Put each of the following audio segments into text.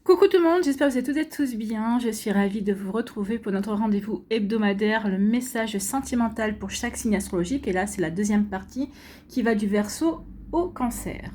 Coucou tout le monde, j'espère que vous êtes toutes et tous bien. Je suis ravie de vous retrouver pour notre rendez-vous hebdomadaire, le message sentimental pour chaque signe astrologique. Et là, c'est la deuxième partie qui va du Verseau au Cancer.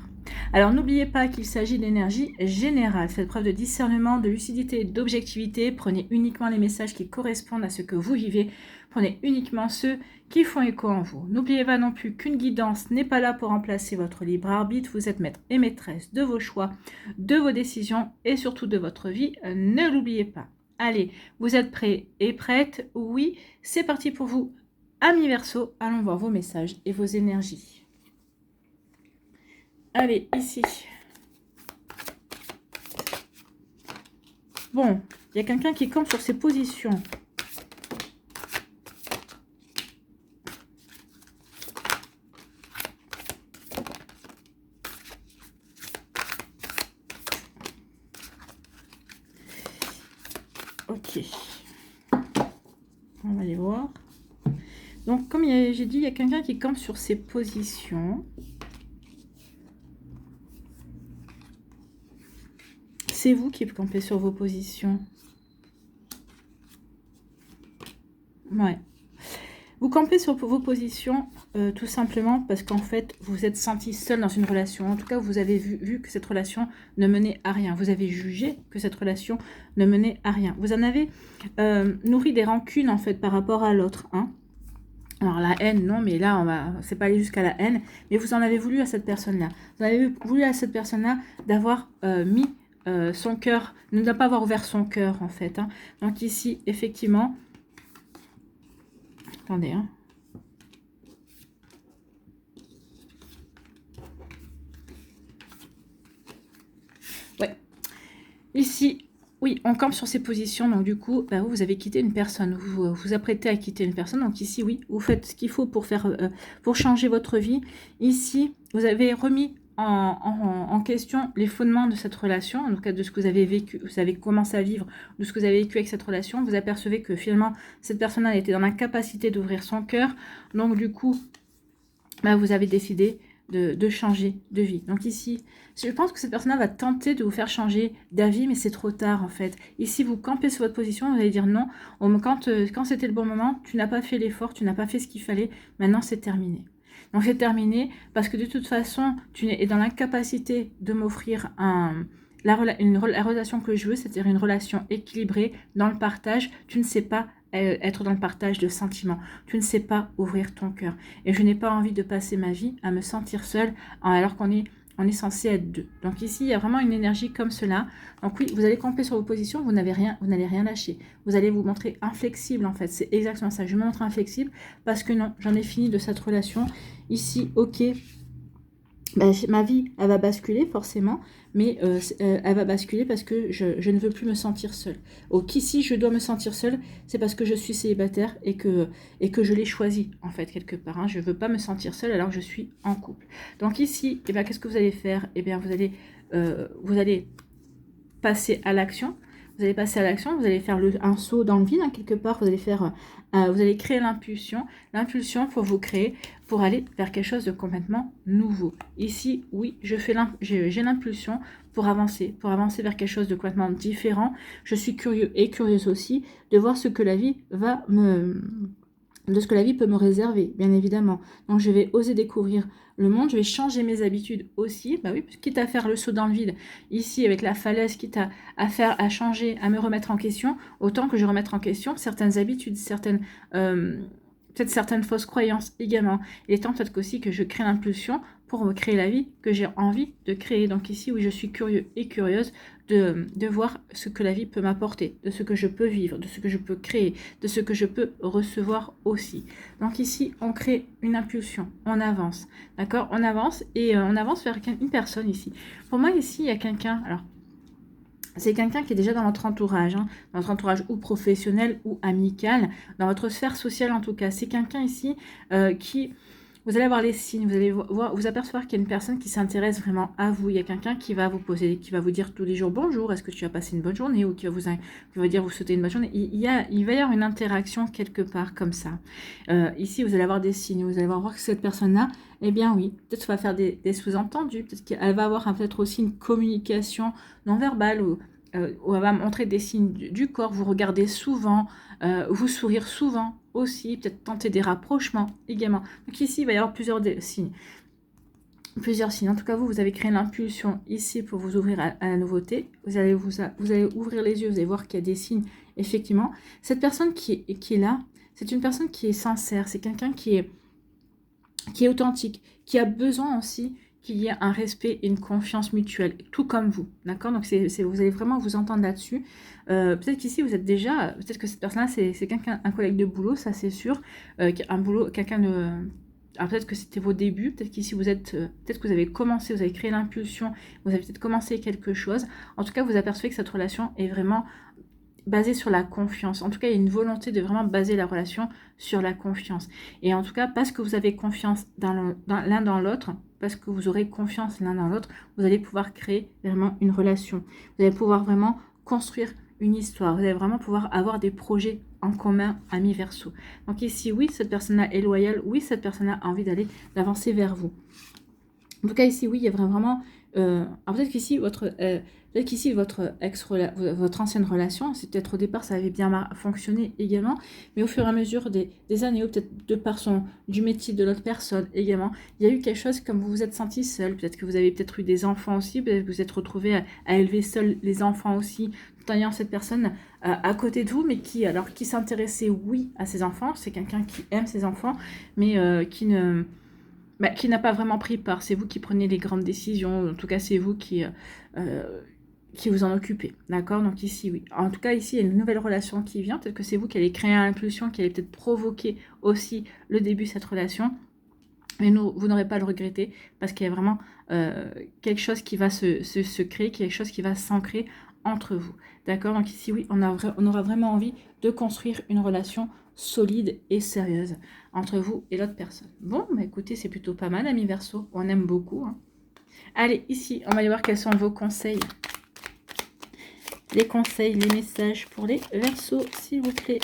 Alors n'oubliez pas qu'il s'agit d'énergie générale. Faites preuve de discernement, de lucidité et d'objectivité. Prenez uniquement les messages qui correspondent à ce que vous vivez. Prenez uniquement ceux qui font écho en vous. N'oubliez pas non plus qu'une guidance n'est pas là pour remplacer votre libre arbitre. Vous êtes maître et maîtresse de vos choix, de vos décisions et surtout de votre vie. Ne l'oubliez pas. Allez, vous êtes prêts et prêtes? Oui, c'est parti pour vous, amis Verseau. Allons voir vos messages et vos énergies. Allez, ici. Bon, il y a quelqu'un qui campe sur ses positions. Ok. On va aller voir. Donc, comme j'ai dit, il y a quelqu'un qui campe sur ses positions. C'est vous qui campez sur vos positions. Ouais. Vous campez sur vos positions tout simplement parce qu'en fait, vous êtes senti seul dans une relation. En tout cas, vous avez vu que cette relation ne menait à rien. Vous avez jugé que cette relation ne menait à rien. Vous en avez nourri des rancunes en fait par rapport à l'autre. Hein. Alors la haine, non, mais là, c'est pas aller jusqu'à la haine. Mais vous en avez voulu à cette personne-là. Vous en avez voulu à cette personne-là d'avoir mis son cœur, ne pas avoir ouvert son cœur en fait. Hein. Donc ici, effectivement... Attendez, hein. Ouais. Ici, oui, on campe sur ces positions. Donc, du coup, bah, vous avez quitté une personne. Vous vous apprêtez à quitter une personne. Donc, ici, oui, vous faites ce qu'il faut pour changer votre vie. Ici, vous avez remis en question les fondements de cette relation, en tout cas de ce que vous avez vécu, vous avez commencé à vivre, de ce que vous avez vécu avec cette relation. Vous apercevez que finalement, cette personne-là était dans l'incapacité d'ouvrir son cœur. Donc, du coup, bah, vous avez décidé de changer de vie. Donc ici, je pense que cette personne-là va tenter de vous faire changer d'avis, mais c'est trop tard en fait. Ici, vous campez sur votre position, vous allez dire non. Quand c'était le bon moment, tu n'as pas fait l'effort, tu n'as pas fait ce qu'il fallait, maintenant c'est terminé. Donc c'est terminé parce que de toute façon, tu es dans l'incapacité de m'offrir la relation que je veux, c'est-à-dire une relation équilibrée dans le partage. Tu ne sais pas être dans le partage de sentiments. Tu ne sais pas ouvrir ton cœur. Et je n'ai pas envie de passer ma vie à me sentir seule alors qu'on est censé être deux. Donc ici, il y a vraiment une énergie comme cela. Donc oui, vous allez camper sur vos positions, vous n'allez rien lâcher. Vous allez vous montrer inflexible en fait. C'est exactement ça. Je me montre inflexible parce que non, j'en ai fini de cette relation. Ici, ok. Ben, ma vie, elle va basculer forcément, mais elle va basculer parce que je ne veux plus me sentir seule. Donc ici, je dois me sentir seule, c'est parce que je suis célibataire et que je l'ai choisi, en fait, quelque part. Hein. Je ne veux pas me sentir seule alors que je suis en couple. Donc ici, eh bien, qu'est-ce que vous allez faire? Eh bien, vous allez passer à l'action. Vous allez passer à l'action, vous allez faire un saut dans le vide, hein, quelque part, vous allez créer l'impulsion pour vous créer, pour aller vers quelque chose de complètement nouveau. Ici, oui, j'ai l'impulsion pour avancer vers quelque chose de complètement différent. Je suis curieux et curieuse aussi de voir ce que la vie de ce que la vie peut me réserver, bien évidemment. Donc, je vais oser découvrir le monde, je vais changer mes habitudes aussi, bah oui, quitte à faire le saut dans le vide, ici, avec la falaise, quitte à changer, à me remettre en question, autant que je remette en question certaines habitudes, peut-être certaines fausses croyances également. Il est temps peut-être aussi que je crée l'impulsion pour me créer la vie que j'ai envie de créer. Donc ici, oui, je suis curieux et curieuse de voir ce que la vie peut m'apporter, de ce que je peux vivre, de ce que je peux créer, de ce que je peux recevoir aussi. Donc ici, on crée une impulsion, on avance, d'accord? On avance et on avance vers une personne ici. Pour moi, ici, il y a quelqu'un, alors, c'est quelqu'un qui est déjà dans votre entourage, hein, dans votre entourage ou professionnel ou amical, dans votre sphère sociale en tout cas. C'est quelqu'un ici qui... Vous allez avoir les signes, vous allez vous apercevoir qu'il y a une personne qui s'intéresse vraiment à vous. Il y a quelqu'un qui va vous dire tous les jours bonjour, est-ce que tu as passé une bonne journée, ou qui va dire vous souhaiter une bonne journée. Il va y avoir une interaction quelque part comme ça. Ici, vous allez avoir des signes, vous allez voir que cette personne-là, eh bien oui, peut-être va faire des sous-entendus, peut-être qu'elle va avoir peut-être aussi une communication non verbale ou on va montrer des signes du corps, vous regardez souvent, vous sourire souvent aussi, peut-être tenter des rapprochements également. Donc ici, il va y avoir plusieurs signes. Plusieurs signes. En tout cas, vous avez créé l'impulsion ici pour vous ouvrir à la nouveauté. Vous allez ouvrir les yeux, vous allez voir qu'il y a des signes, effectivement. Cette personne qui est là, c'est une personne qui est sincère, c'est quelqu'un qui est authentique, qui a besoin aussi qu'il y ait un respect et une confiance mutuelle, tout comme vous, d'accord? Donc, vous allez vraiment vous entendre là-dessus. Peut-être qu'ici, vous êtes déjà, peut-être que cette personne-là, c'est quelqu'un, un collègue de boulot, ça c'est sûr, un boulot, quelqu'un de... Alors peut-être que c'était vos débuts, peut-être qu'ici vous êtes, peut-être que vous avez commencé, vous avez créé l'impulsion, vous avez peut-être commencé quelque chose. En tout cas, vous apercevez que cette relation est vraiment basée sur la confiance. En tout cas, il y a une volonté de vraiment baser la relation sur la confiance. Et en tout cas, parce que vous avez confiance l'un dans l'autre, parce que vous aurez confiance l'un dans l'autre, vous allez pouvoir créer vraiment une relation. Vous allez pouvoir vraiment construire une histoire. Vous allez vraiment pouvoir avoir des projets en commun, amis Verseau. Donc ici, oui, cette personne-là est loyale. Oui, cette personne-là a envie d'avancer vers vous. En tout cas, ici, oui, il y a vraiment... alors peut-être qu'ici, votre votre ancienne relation, c'est peut-être au départ, ça avait bien fonctionné également, mais au fur et à mesure des années, ou peut-être du métier de l'autre personne également, il y a eu quelque chose comme vous vous êtes senti seul. Peut-être que vous avez peut-être eu des enfants aussi, peut-être que vous êtes retrouvé à élever seul les enfants aussi, tout en ayant cette personne à côté de vous, mais qui s'intéressait, oui, à ses enfants. C'est quelqu'un qui aime ses enfants, mais qui n'a pas vraiment pris part. C'est vous qui prenez les grandes décisions. En tout cas, c'est vous qui vous en occupez. D'accord? Donc ici, oui. En tout cas, ici, il y a une nouvelle relation qui vient. Peut-être que c'est vous qui allez créer l'impulsion, qui allez peut-être provoquer aussi le début de cette relation. Mais vous n'aurez pas à le regretter parce qu'il y a vraiment quelque chose qui va se créer, quelque chose qui va s'ancrer entre vous. D'accord? Donc ici, oui, on aura vraiment envie de construire une relation solide et sérieuse entre vous et l'autre personne. Bon, bah écoutez, c'est plutôt pas mal, amis Verseau. On aime beaucoup. Hein. Allez, ici, on va aller voir quels sont vos conseils. Les conseils, les messages pour les Verseaux, s'il vous plaît.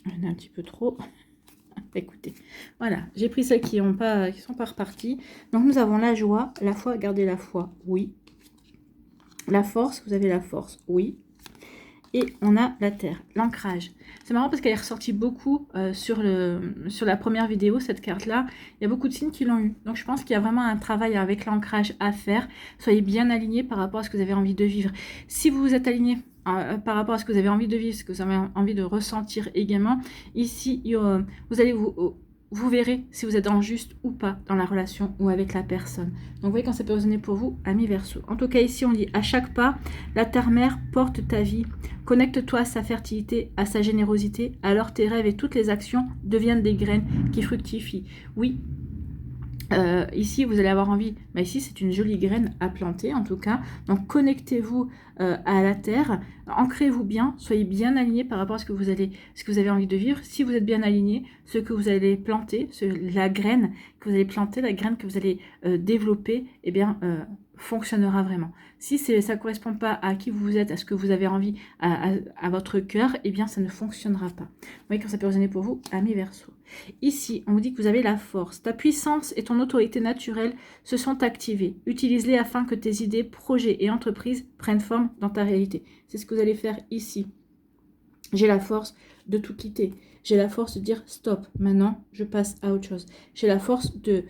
Il y en a un petit peu trop. Écoutez, voilà, j'ai pris celles qui sont pas reparties. Donc nous avons la joie, la foi, gardez la foi, oui. La force, vous avez la force, oui. Et on a la terre, l'ancrage. C'est marrant parce qu'elle est ressortie beaucoup sur la première vidéo, cette carte-là. Il y a beaucoup de signes qui l'ont eu. Donc je pense qu'il y a vraiment un travail avec l'ancrage à faire. Soyez bien alignés par rapport à ce que vous avez envie de vivre. Si vous vous êtes aligné par rapport à ce que vous avez envie de vivre, ce que vous avez envie de ressentir également, ici, vous allez vous verrez si vous êtes en juste ou pas dans la relation ou avec la personne. Donc vous voyez quand ça peut résonner pour vous, amis Verseau. En tout cas ici on dit à chaque pas, la terre-mère porte ta vie. Connecte-toi à sa fertilité, à sa générosité. Alors tes rêves et toutes les actions deviennent des graines qui fructifient. Oui. Ici, vous allez avoir envie, mais ici, c'est une jolie graine à planter, en tout cas. Donc, connectez-vous à la terre, ancrez-vous bien, soyez bien aligné par rapport à ce que vous avez envie de vivre. Si vous êtes bien aligné, ce que vous allez planter, la graine que vous allez planter, la graine que vous allez développer, eh bien, fonctionnera vraiment. Si ça ne correspond pas à qui vous êtes, à ce que vous avez envie, à votre cœur, eh bien, ça ne fonctionnera pas. Vous voyez quand ça peut résonner pour vous, amis Verseau. Ici, on vous dit que vous avez la force. Ta puissance et ton autorité naturelle se sont activées. Utilise-les afin que tes idées, projets et entreprises prennent forme dans ta réalité. C'est ce que vous allez faire ici. J'ai la force de tout quitter. J'ai la force de dire stop. Maintenant, je passe à autre chose. J'ai la force de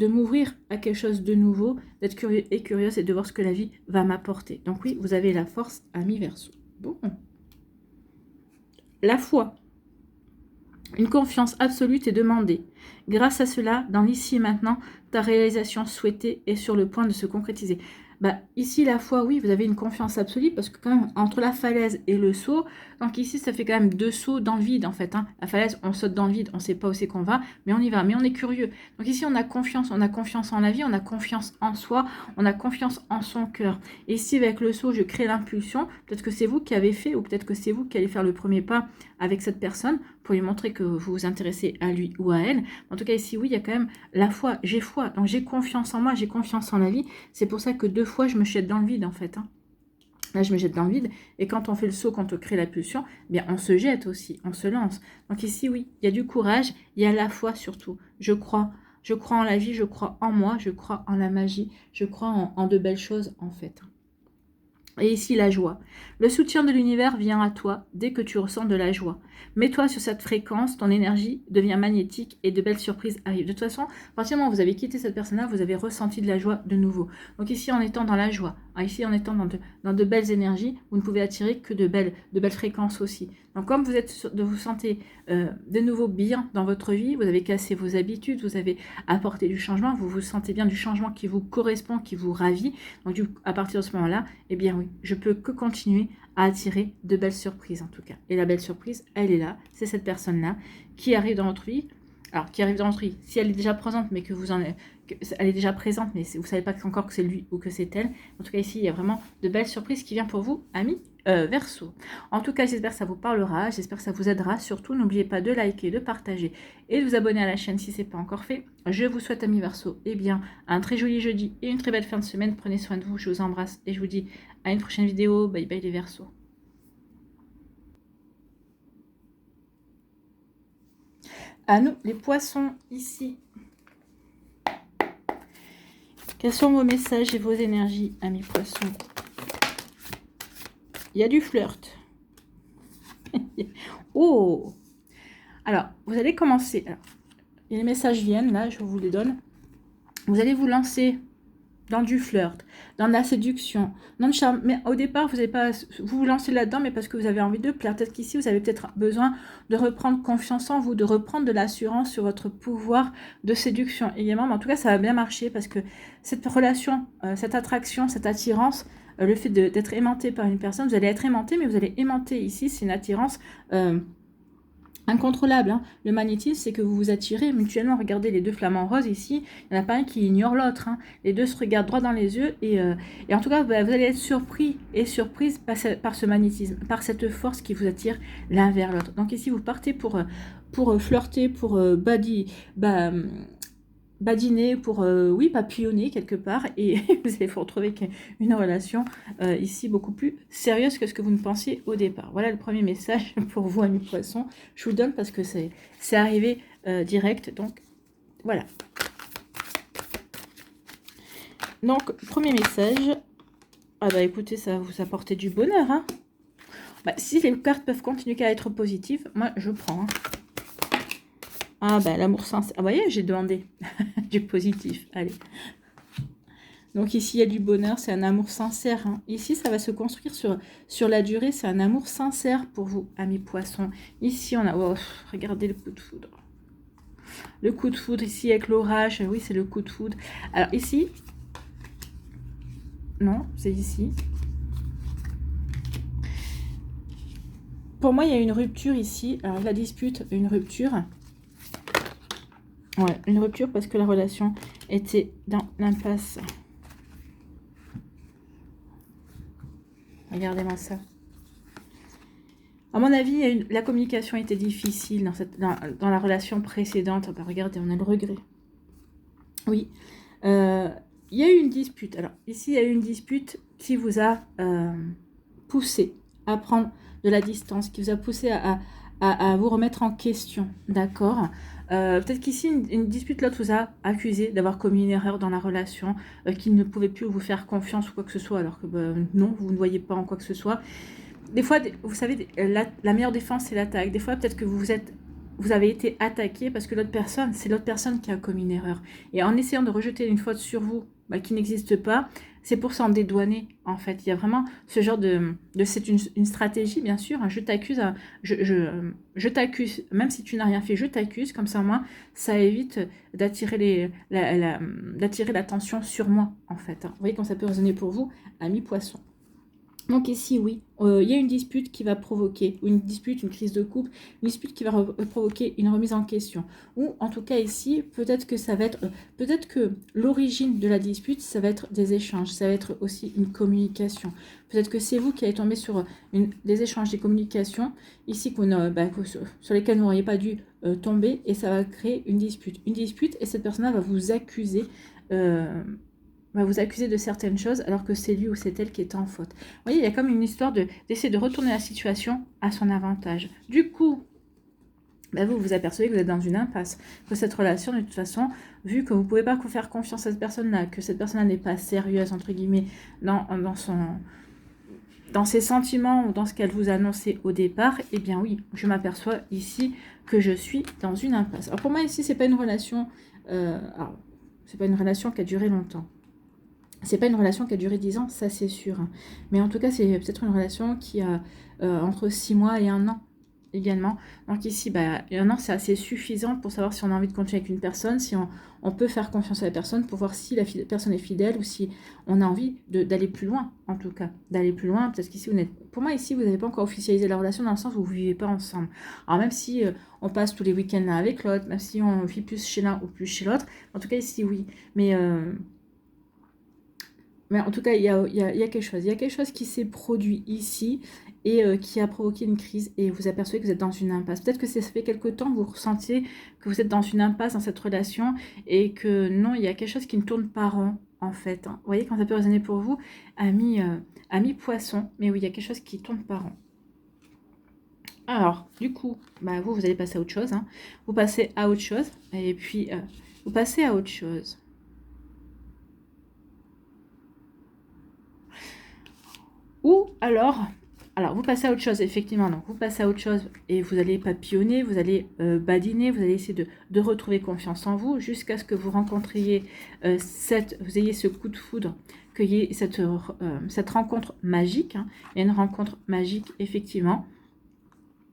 m'ouvrir à quelque chose de nouveau, d'être curieux et curieuse et de voir ce que la vie va m'apporter. Donc oui, vous avez la force, amis Verseau. Bon. La foi. Une confiance absolue est demandée. Grâce à cela, dans l'ici et maintenant, ta réalisation souhaitée est sur le point de se concrétiser. Bah, ici, la foi, oui, vous avez une confiance absolue parce que quand même, entre la falaise et le saut, donc ici, ça fait quand même 2 sauts dans le vide, en fait. Hein. La falaise, on saute dans le vide, on ne sait pas où c'est qu'on va, mais on y va, mais on est curieux. Donc ici, on a confiance en la vie, on a confiance en soi, on a confiance en son cœur. Et ici, avec le saut, je crée l'impulsion. Peut-être que c'est vous qui avez fait, ou peut-être que c'est vous qui allez faire le premier pas avec cette personne pour lui montrer que vous vous intéressez à lui ou à elle. En tout cas, ici, oui, il y a quand même la foi. J'ai foi, donc j'ai confiance en moi, j'ai confiance en la vie. C'est pour ça que 2 fois, je me jette dans le vide, en fait. Hein. Là, je me jette dans le vide. Et quand on fait le saut, quand on crée la pulsion, eh bien, on se jette aussi, on se lance. Donc ici, oui, il y a du courage, il y a la foi surtout. Je crois en la vie, je crois en moi, je crois en la magie, je crois en de belles choses, en fait. Et ici, la joie. Le soutien de l'univers vient à toi dès que tu ressens de la joie. Mets-toi sur cette fréquence, ton énergie devient magnétique et de belles surprises arrivent. De toute façon, à partir du moment où vous avez quitté cette personne-là, vous avez ressenti de la joie de nouveau. Donc ici, en étant dans la joie, ici, en étant dans de belles énergies, vous ne pouvez attirer que de belles fréquences aussi. Donc comme vous sentez de nouveau bien dans votre vie, vous avez cassé vos habitudes, vous avez apporté du changement, vous vous sentez bien du changement qui vous correspond, qui vous ravit. Donc à partir de ce moment-là, eh bien oui, je peux que continuer à attirer de belles surprises en tout cas. Et la belle surprise, elle est là, c'est cette personne-là qui arrive dans votre vie. Alors, qui arrive dans votre vie, si elle est déjà présente, mais que elle est déjà présente, mais vous ne savez pas encore que c'est lui ou que c'est elle. En tout cas, ici, il y a vraiment de belles surprises qui viennent pour vous, amis Verseau. En tout cas, j'espère que ça vous parlera, j'espère que ça vous aidera. Surtout, n'oubliez pas de liker, de partager et de vous abonner à la chaîne si ce n'est pas encore fait. Je vous souhaite, amis Verseau, eh bien, un très joli jeudi et une très belle fin de semaine. Prenez soin de vous, je vous embrasse et je vous dis à une prochaine vidéo. Bye bye les Verseaux. À nous, les poissons, ici. Quels sont vos messages et vos énergies, amis poissons? Il y a du flirt. Oh! Alors, vous allez commencer. Alors, les messages viennent, là, je vous les donne. Vous allez vous lancer dans du flirt, dans de la séduction, dans le charme. Mais au départ, vous n'allez pas vous lancer là-dedans, mais parce que vous avez envie de plaire. Peut-être qu'ici, vous avez peut-être besoin de reprendre confiance en vous, de reprendre de l'assurance sur votre pouvoir de séduction également. Mais en tout cas, ça va bien marcher parce que cette relation, cette attraction, cette attirance, le fait d'être aimanté par une personne, vous allez être aimanté, mais vous allez aimanter ici, c'est une attirance incontrôlable. Hein. Le magnétisme, c'est que vous vous attirez mutuellement. Regardez les deux flamants roses ici, il n'y en a pas un qui ignore l'autre. Hein. Les deux se regardent droit dans les yeux et en tout cas, vous allez être surpris et surprise par ce magnétisme, par cette force qui vous attire l'un vers l'autre. Donc ici, vous partez pour flirter, pour badiner, pour, oui, papillonner quelque part, et vous allez vous retrouver avec une relation ici beaucoup plus sérieuse que ce que vous ne pensiez au départ. Voilà le premier message pour vous, amis poissons. Je vous le donne parce que c'est arrivé direct, donc voilà. Donc, premier message. Ah bah écoutez, ça va vous apporter du bonheur. Hein. Bah, si les cartes peuvent continuer à être positives, moi je prends. Hein. Ah ben l'amour sincère. Ah, vous voyez, j'ai demandé du positif. Allez. Donc ici, il y a du bonheur, c'est un amour sincère. Hein. Ici, ça va se construire sur la durée. C'est un amour sincère pour vous, amis poissons. Ici, on a... Oh, regardez le coup de foudre. Le coup de foudre ici avec l'orage. Oui, c'est le coup de foudre. Alors ici... Non, c'est ici. Pour moi, il y a une rupture ici. Alors, la dispute, une rupture. Ouais, une rupture parce que la relation était dans l'impasse. Regardez-moi ça. À mon avis, la communication était difficile dans la relation précédente. Ben, regardez, on a le regret. Oui. Il y a eu une dispute. Alors, ici, il y a eu une dispute qui vous a poussé à prendre de la distance, qui vous a poussé à vous remettre en question. D'accord. Peut-être qu'ici, une dispute, l'autre vous a accusé d'avoir commis une erreur dans la relation, qu'il ne pouvait plus vous faire confiance ou quoi que ce soit, alors que non, vous ne voyez pas en quoi que ce soit. Des fois, vous savez, la meilleure défense, c'est l'attaque. Des fois, peut-être que vous avez été attaqué parce que c'est l'autre personne qui a commis une erreur. Et en essayant de rejeter une faute sur vous qui n'existe pas, c'est pour s'en dédouaner, en fait. Il y a vraiment ce genre c'est une stratégie, bien sûr. Hein. Je t'accuse, je t'accuse, même si tu n'as rien fait, je t'accuse. Comme ça, moi, ça évite d'attirer l'attention sur moi, en fait. Hein. Vous voyez comment ça peut résonner pour vous, amis poissons. Donc ici, oui, il y a une dispute qui va provoquer, une dispute, une crise de couple, une dispute qui va provoquer une remise en question. Ou en tout cas ici, peut-être que ça va être, peut-être que l'origine de la dispute, ça va être des échanges, ça va être aussi une communication. Peut-être que c'est vous qui allez tomber sur des échanges, des communications, ici sur lesquels vous n'auriez pas dû tomber, et ça va créer une dispute. Une dispute, et cette personne-là va vous accuser va vous accuser de certaines choses alors que c'est lui ou c'est elle qui est en faute. Vous voyez, il y a comme une histoire d'essayer de retourner la situation à son avantage. Du coup, bah vous vous apercevez que vous êtes dans une impasse, que cette relation, de toute façon, vu que vous ne pouvez pas faire confiance à cette personne-là, que cette personne-là n'est pas sérieuse, entre guillemets, dans ses sentiments ou dans ce qu'elle vous a annoncé au départ, eh bien oui, je m'aperçois ici que je suis dans une impasse. Alors pour moi ici, c'est pas une relation, c'est pas une relation qui a duré longtemps. C'est pas une relation qui a duré 10 ans, ça c'est sûr. Hein. Mais en tout cas, c'est peut-être une relation qui a entre 6 mois et 1 an également. Donc ici, bah, 1 an, c'est assez suffisant pour savoir si on a envie de continuer avec une personne, si on peut faire confiance à la personne pour voir si la personne est fidèle ou si on a envie d'aller plus loin, en tout cas. D'aller plus loin, peut-être qu'ici, pour moi, ici, vous n'avez pas encore officialisé la relation dans le sens où vous ne vivez pas ensemble. Alors même si on passe tous les week-ends l'un avec l'autre, même si on vit plus chez l'un ou plus chez l'autre, en tout cas ici, oui. Mais en tout cas, il y a quelque chose. Il y a quelque chose qui s'est produit ici et qui a provoqué une crise et vous apercevez que vous êtes dans une impasse. Peut-être que ça fait quelque temps que vous ressentiez que vous êtes dans une impasse dans cette relation et que non, il y a quelque chose qui ne tourne pas rond en fait. Hein. Vous voyez, quand ça peut résonner pour vous, ami poisson, mais oui, il y a quelque chose qui ne tourne pas rond. Alors, du coup, bah, vous allez passer à autre chose. Hein. Vous passez à autre chose et puis vous passez à autre chose. Ou alors vous passez à autre chose, effectivement. Donc, vous passez à autre chose et vous allez papillonner, vous allez badiner, vous allez essayer de retrouver confiance en vous jusqu'à ce que vous rencontriez, vous ayez ce coup de foudre, qu'il y ait cette rencontre magique. Hein. Il y a une rencontre magique, effectivement.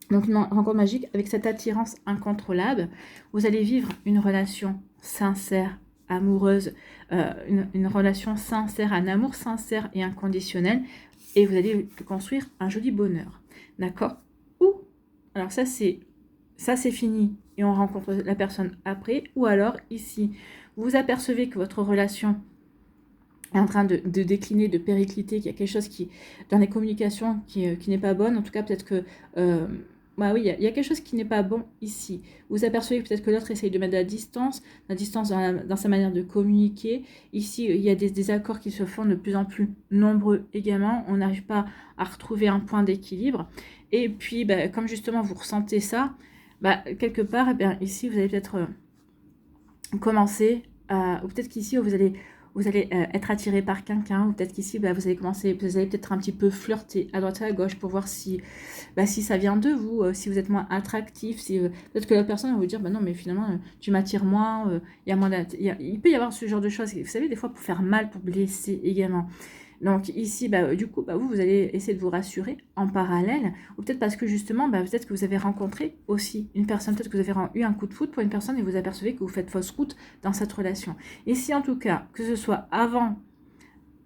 Donc, une rencontre magique avec cette attirance incontrôlable. Vous allez vivre une relation sincère, amoureuse, une relation sincère, un amour sincère et inconditionnel. Et vous allez construire un joli bonheur. D'accord? Ou, alors ça c'est fini et on rencontre la personne après. Ou alors, ici, vous apercevez que votre relation est en train de décliner, de péricliter, qu'il y a quelque chose qui, dans les communications qui n'est pas bonne. En tout cas, peut-être que... bah oui, il y a quelque chose qui n'est pas bon ici. Vous apercevez peut-être que l'autre essaye de mettre de la distance dans sa manière de communiquer. Ici, il y a des désaccords qui se font de plus en plus nombreux également. On n'arrive pas à retrouver un point d'équilibre. Et puis, bah, comme justement vous ressentez ça, bah, quelque part, eh bien, ici, vous allez peut-être commencer ou peut-être qu'ici, vous allez être attiré par quelqu'un, ou peut-être qu'ici, bah, vous allez peut-être un petit peu flirter à droite et à gauche pour voir si ça vient de vous, si vous êtes moins attractif, si peut-être que la personne va vous dire, bah non, mais finalement, tu m'attires moins, il peut y avoir ce genre de choses, vous savez, des fois, pour faire mal, pour blesser également. Donc ici, du coup, vous allez essayer de vous rassurer en parallèle, ou peut-être parce que justement, peut-être que vous avez rencontré aussi une personne, peut-être que vous avez eu un coup de foudre pour une personne et vous apercevez que vous faites fausse route dans cette relation. Et si en tout cas, que ce soit avant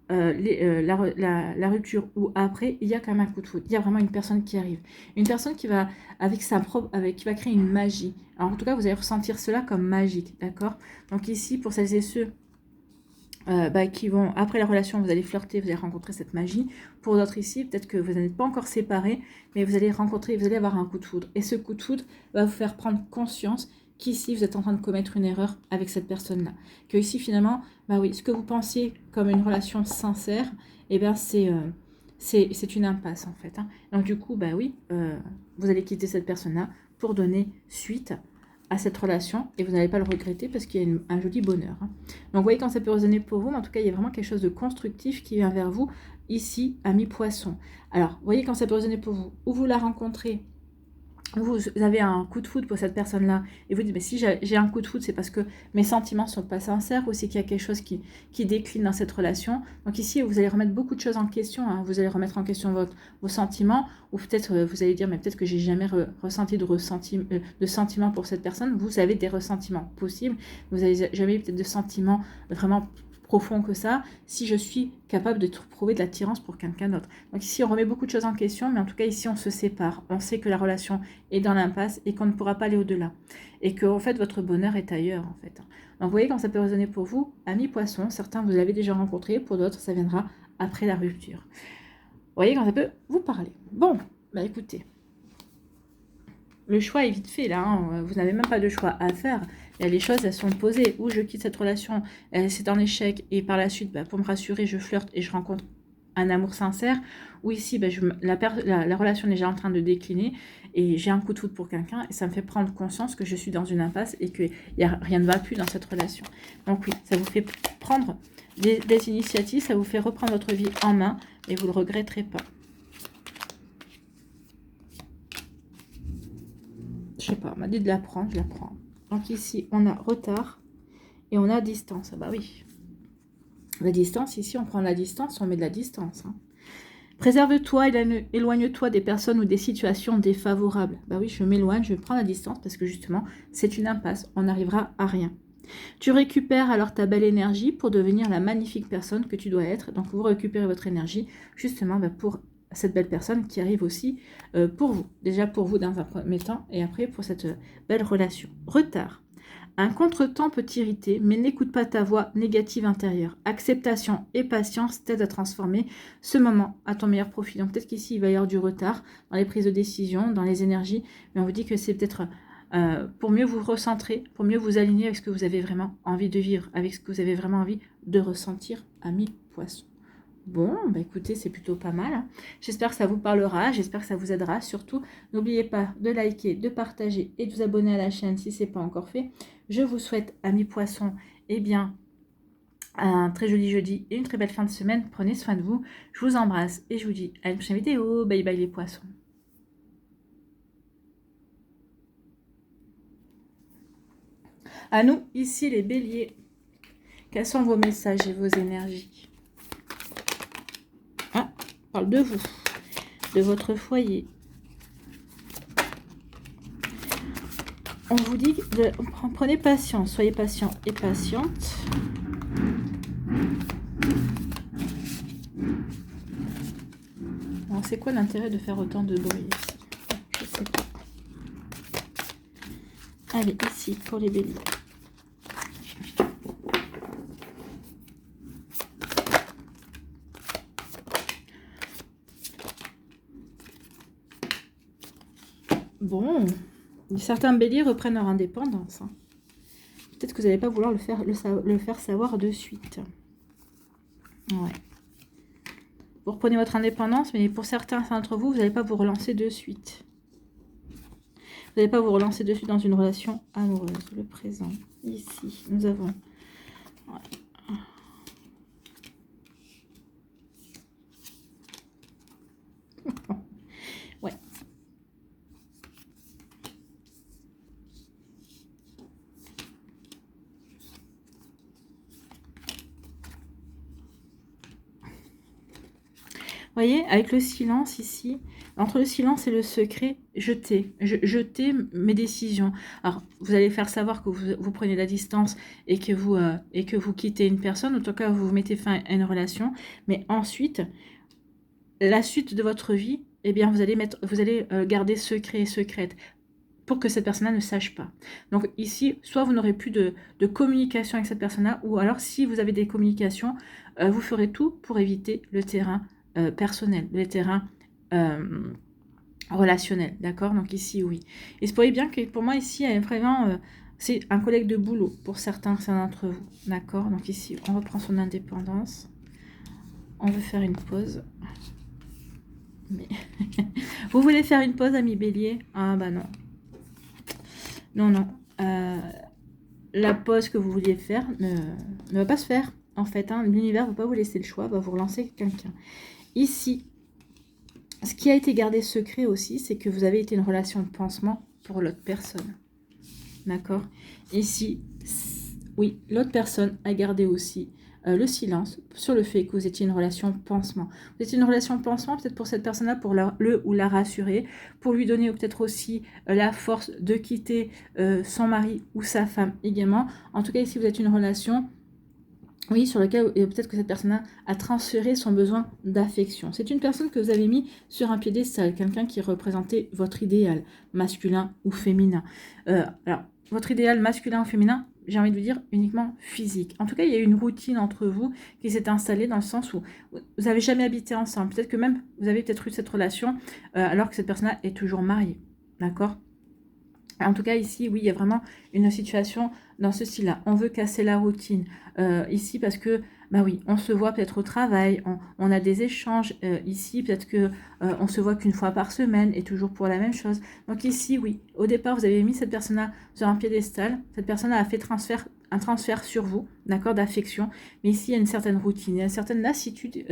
la rupture ou après, il y a quand même un coup de foudre. Il y a vraiment une personne qui arrive. Une personne qui va, qui va créer une magie. Alors en tout cas, vous allez ressentir cela comme magique, d'accord? Donc ici, pour celles et ceux qui vont, après la relation, vous allez flirter, vous allez rencontrer cette magie. Pour d'autres ici, peut-être que vous n'êtes pas encore séparés, mais vous allez avoir un coup de foudre. Et ce coup de foudre va vous faire prendre conscience qu'ici, vous êtes en train de commettre une erreur avec cette personne-là. Que ici, finalement, ce que vous pensiez comme une relation sincère, c'est une impasse, en fait. Hein. Donc, du coup, vous allez quitter cette personne-là pour donner suite à cette relation et vous n'allez pas le regretter parce qu'il y a un joli bonheur. Hein. Donc vous voyez quand ça peut résonner pour vous, mais en tout cas il y a vraiment quelque chose de constructif qui vient vers vous ici, ami poisson. Alors vous voyez quand ça peut résonner pour vous, ou vous la rencontrez, vous avez un coup de foudre pour cette personne-là et vous dites, mais si j'ai un coup de foudre, c'est parce que mes sentiments ne sont pas sincères ou c'est qu'il y a quelque chose qui décline dans cette relation. Donc ici, vous allez remettre beaucoup de choses en question. Hein. Vous allez remettre en question vos sentiments ou peut-être vous allez dire, mais peut-être que j'ai jamais ressenti de sentiments pour cette personne. Vous avez des ressentiments possibles. Vous n'avez jamais eu peut-être de sentiments vraiment profond que ça, si je suis capable de trouver de l'attirance pour quelqu'un d'autre. Donc ici, on remet beaucoup de choses en question, mais en tout cas, ici, on se sépare. On sait que la relation est dans l'impasse et qu'on ne pourra pas aller au-delà. Et que, en fait, votre bonheur est ailleurs, en fait. Donc, vous voyez, quand ça peut résonner pour vous, amis poissons, certains, vous l'avez déjà rencontré, pour d'autres, ça viendra après la rupture. Vous voyez, quand ça peut vous parler. Bon, écoutez. le choix est vite fait là, hein. Vous n'avez même pas de choix à faire. Et les choses, elles sont posées. Ou je quitte cette relation, c'est un échec, et par la suite, pour me rassurer, je flirte et je rencontre un amour sincère. Ou ici, la relation est déjà en train de décliner et j'ai un coup de foudre pour quelqu'un et ça me fait prendre conscience que je suis dans une impasse et que rien ne va plus dans cette relation. Donc oui, ça vous fait prendre des initiatives, ça vous fait reprendre votre vie en main et vous ne le regretterez pas. Je sais pas, on m'a dit de la prendre, je la prends. Donc ici, on a retard et on a distance. Ah bah oui. La distance, ici, on prend la distance, on met de la distance. Hein. Préserve-toi, éloigne-toi des personnes ou des situations défavorables. Bah oui, je m'éloigne, je prends la distance parce que justement, c'est une impasse, on n'arrivera à rien. Tu récupères alors ta belle énergie pour devenir la magnifique personne que tu dois être. Donc, vous récupérez votre énergie justement pour cette belle personne qui arrive aussi pour vous. Déjà pour vous dans un premier temps et après pour cette belle relation. Retard. Un contretemps peut t'irriter, mais n'écoute pas ta voix négative intérieure. Acceptation et patience t'aident à transformer ce moment à ton meilleur profit. Donc peut-être qu'ici, il va y avoir du retard dans les prises de décision, dans les énergies, mais on vous dit que c'est peut-être pour mieux vous recentrer, pour mieux vous aligner avec ce que vous avez vraiment envie de vivre, avec ce que vous avez vraiment envie de ressentir, ami poisson. Bon, bah écoutez, c'est plutôt pas mal. Hein. J'espère que ça vous parlera, j'espère que ça vous aidera. Surtout, n'oubliez pas de liker, de partager et de vous abonner à la chaîne si ce n'est pas encore fait. Je vous souhaite, amis poissons, eh bien, un très joli jeudi et une très belle fin de semaine. Prenez soin de vous. Je vous embrasse et je vous dis à une prochaine vidéo. Bye bye les poissons. À nous, ici les béliers. Quels sont vos messages et vos énergies? Ah, on parle de vous, de votre foyer. On vous dit, prenez patience, soyez patient et patiente. C'est quoi l'intérêt de faire autant de bruit ici? Je sais pas. Allez, ici, pour les béliers. Bon, certains béliers reprennent leur indépendance. Hein. Peut-être que vous n'allez pas vouloir le faire savoir de suite. Ouais. Vous reprenez votre indépendance, mais pour certains d'entre vous, vous n'allez pas vous relancer de suite. Vous n'allez pas vous relancer de suite dans une relation amoureuse. Le présent. Ici, nous avons... Ouais. Ouais. Vous voyez, avec le silence ici, entre le silence et le secret, je tais mes décisions. Alors, vous allez faire savoir que vous prenez la distance et que vous quittez une personne, en tout cas, vous mettez fin à une relation. Mais ensuite, la suite de votre vie, eh bien, vous allez garder secret et secrète pour que cette personne-là ne sache pas. Donc ici, soit vous n'aurez plus de communication avec cette personne-là, ou alors si vous avez des communications, vous ferez tout pour éviter le terrain personnel, le terrain relationnel, d'accord? Donc ici, oui. Et c'est pourrait bien que pour moi, ici, vraiment, c'est un collègue de boulot pour certains d'entre vous, d'accord? Donc ici, on reprend son indépendance. On veut faire une pause. Mais vous voulez faire une pause, ami bélier? Ah bah non. Non, non. La pause que vous vouliez faire ne va pas se faire, en fait. Hein. L'univers ne va pas vous laisser le choix, va vous relancer quelqu'un. Ici, ce qui a été gardé secret aussi, c'est que vous avez été une relation de pansement pour l'autre personne. D'accord? Ici, oui, l'autre personne a gardé aussi le silence sur le fait que vous étiez une relation pansement. Vous étiez une relation pansement peut-être pour cette personne-là, pour le ou la rassurer, pour lui donner peut-être aussi la force de quitter son mari ou sa femme également. En tout cas, ici, vous êtes une relation... Oui, sur laquelle peut-être que cette personne a transféré son besoin d'affection. C'est une personne que vous avez mis sur un piédestal, quelqu'un qui représentait votre idéal, masculin ou féminin. Alors, votre idéal masculin ou féminin, j'ai envie de vous dire uniquement physique. En tout cas, il y a une routine entre vous qui s'est installée dans le sens où vous n'avez jamais habité ensemble. Peut-être que même vous avez peut-être eu cette relation alors que cette personne-là est toujours mariée. D'accord ? En tout cas, ici, oui, il y a vraiment une situation dans ce style-là. On veut casser la routine. Ici, parce que, bah oui, on se voit peut-être au travail, on a des échanges. Ici, peut-être que on se voit qu'une fois par semaine et toujours pour la même chose. Donc ici, oui, au départ, vous avez mis cette personne-là sur un piédestal. Cette personne-là a fait un transfert sur vous, d'accord, d'affection. Mais ici, il y a une certaine routine, il y a une certaine lassitude.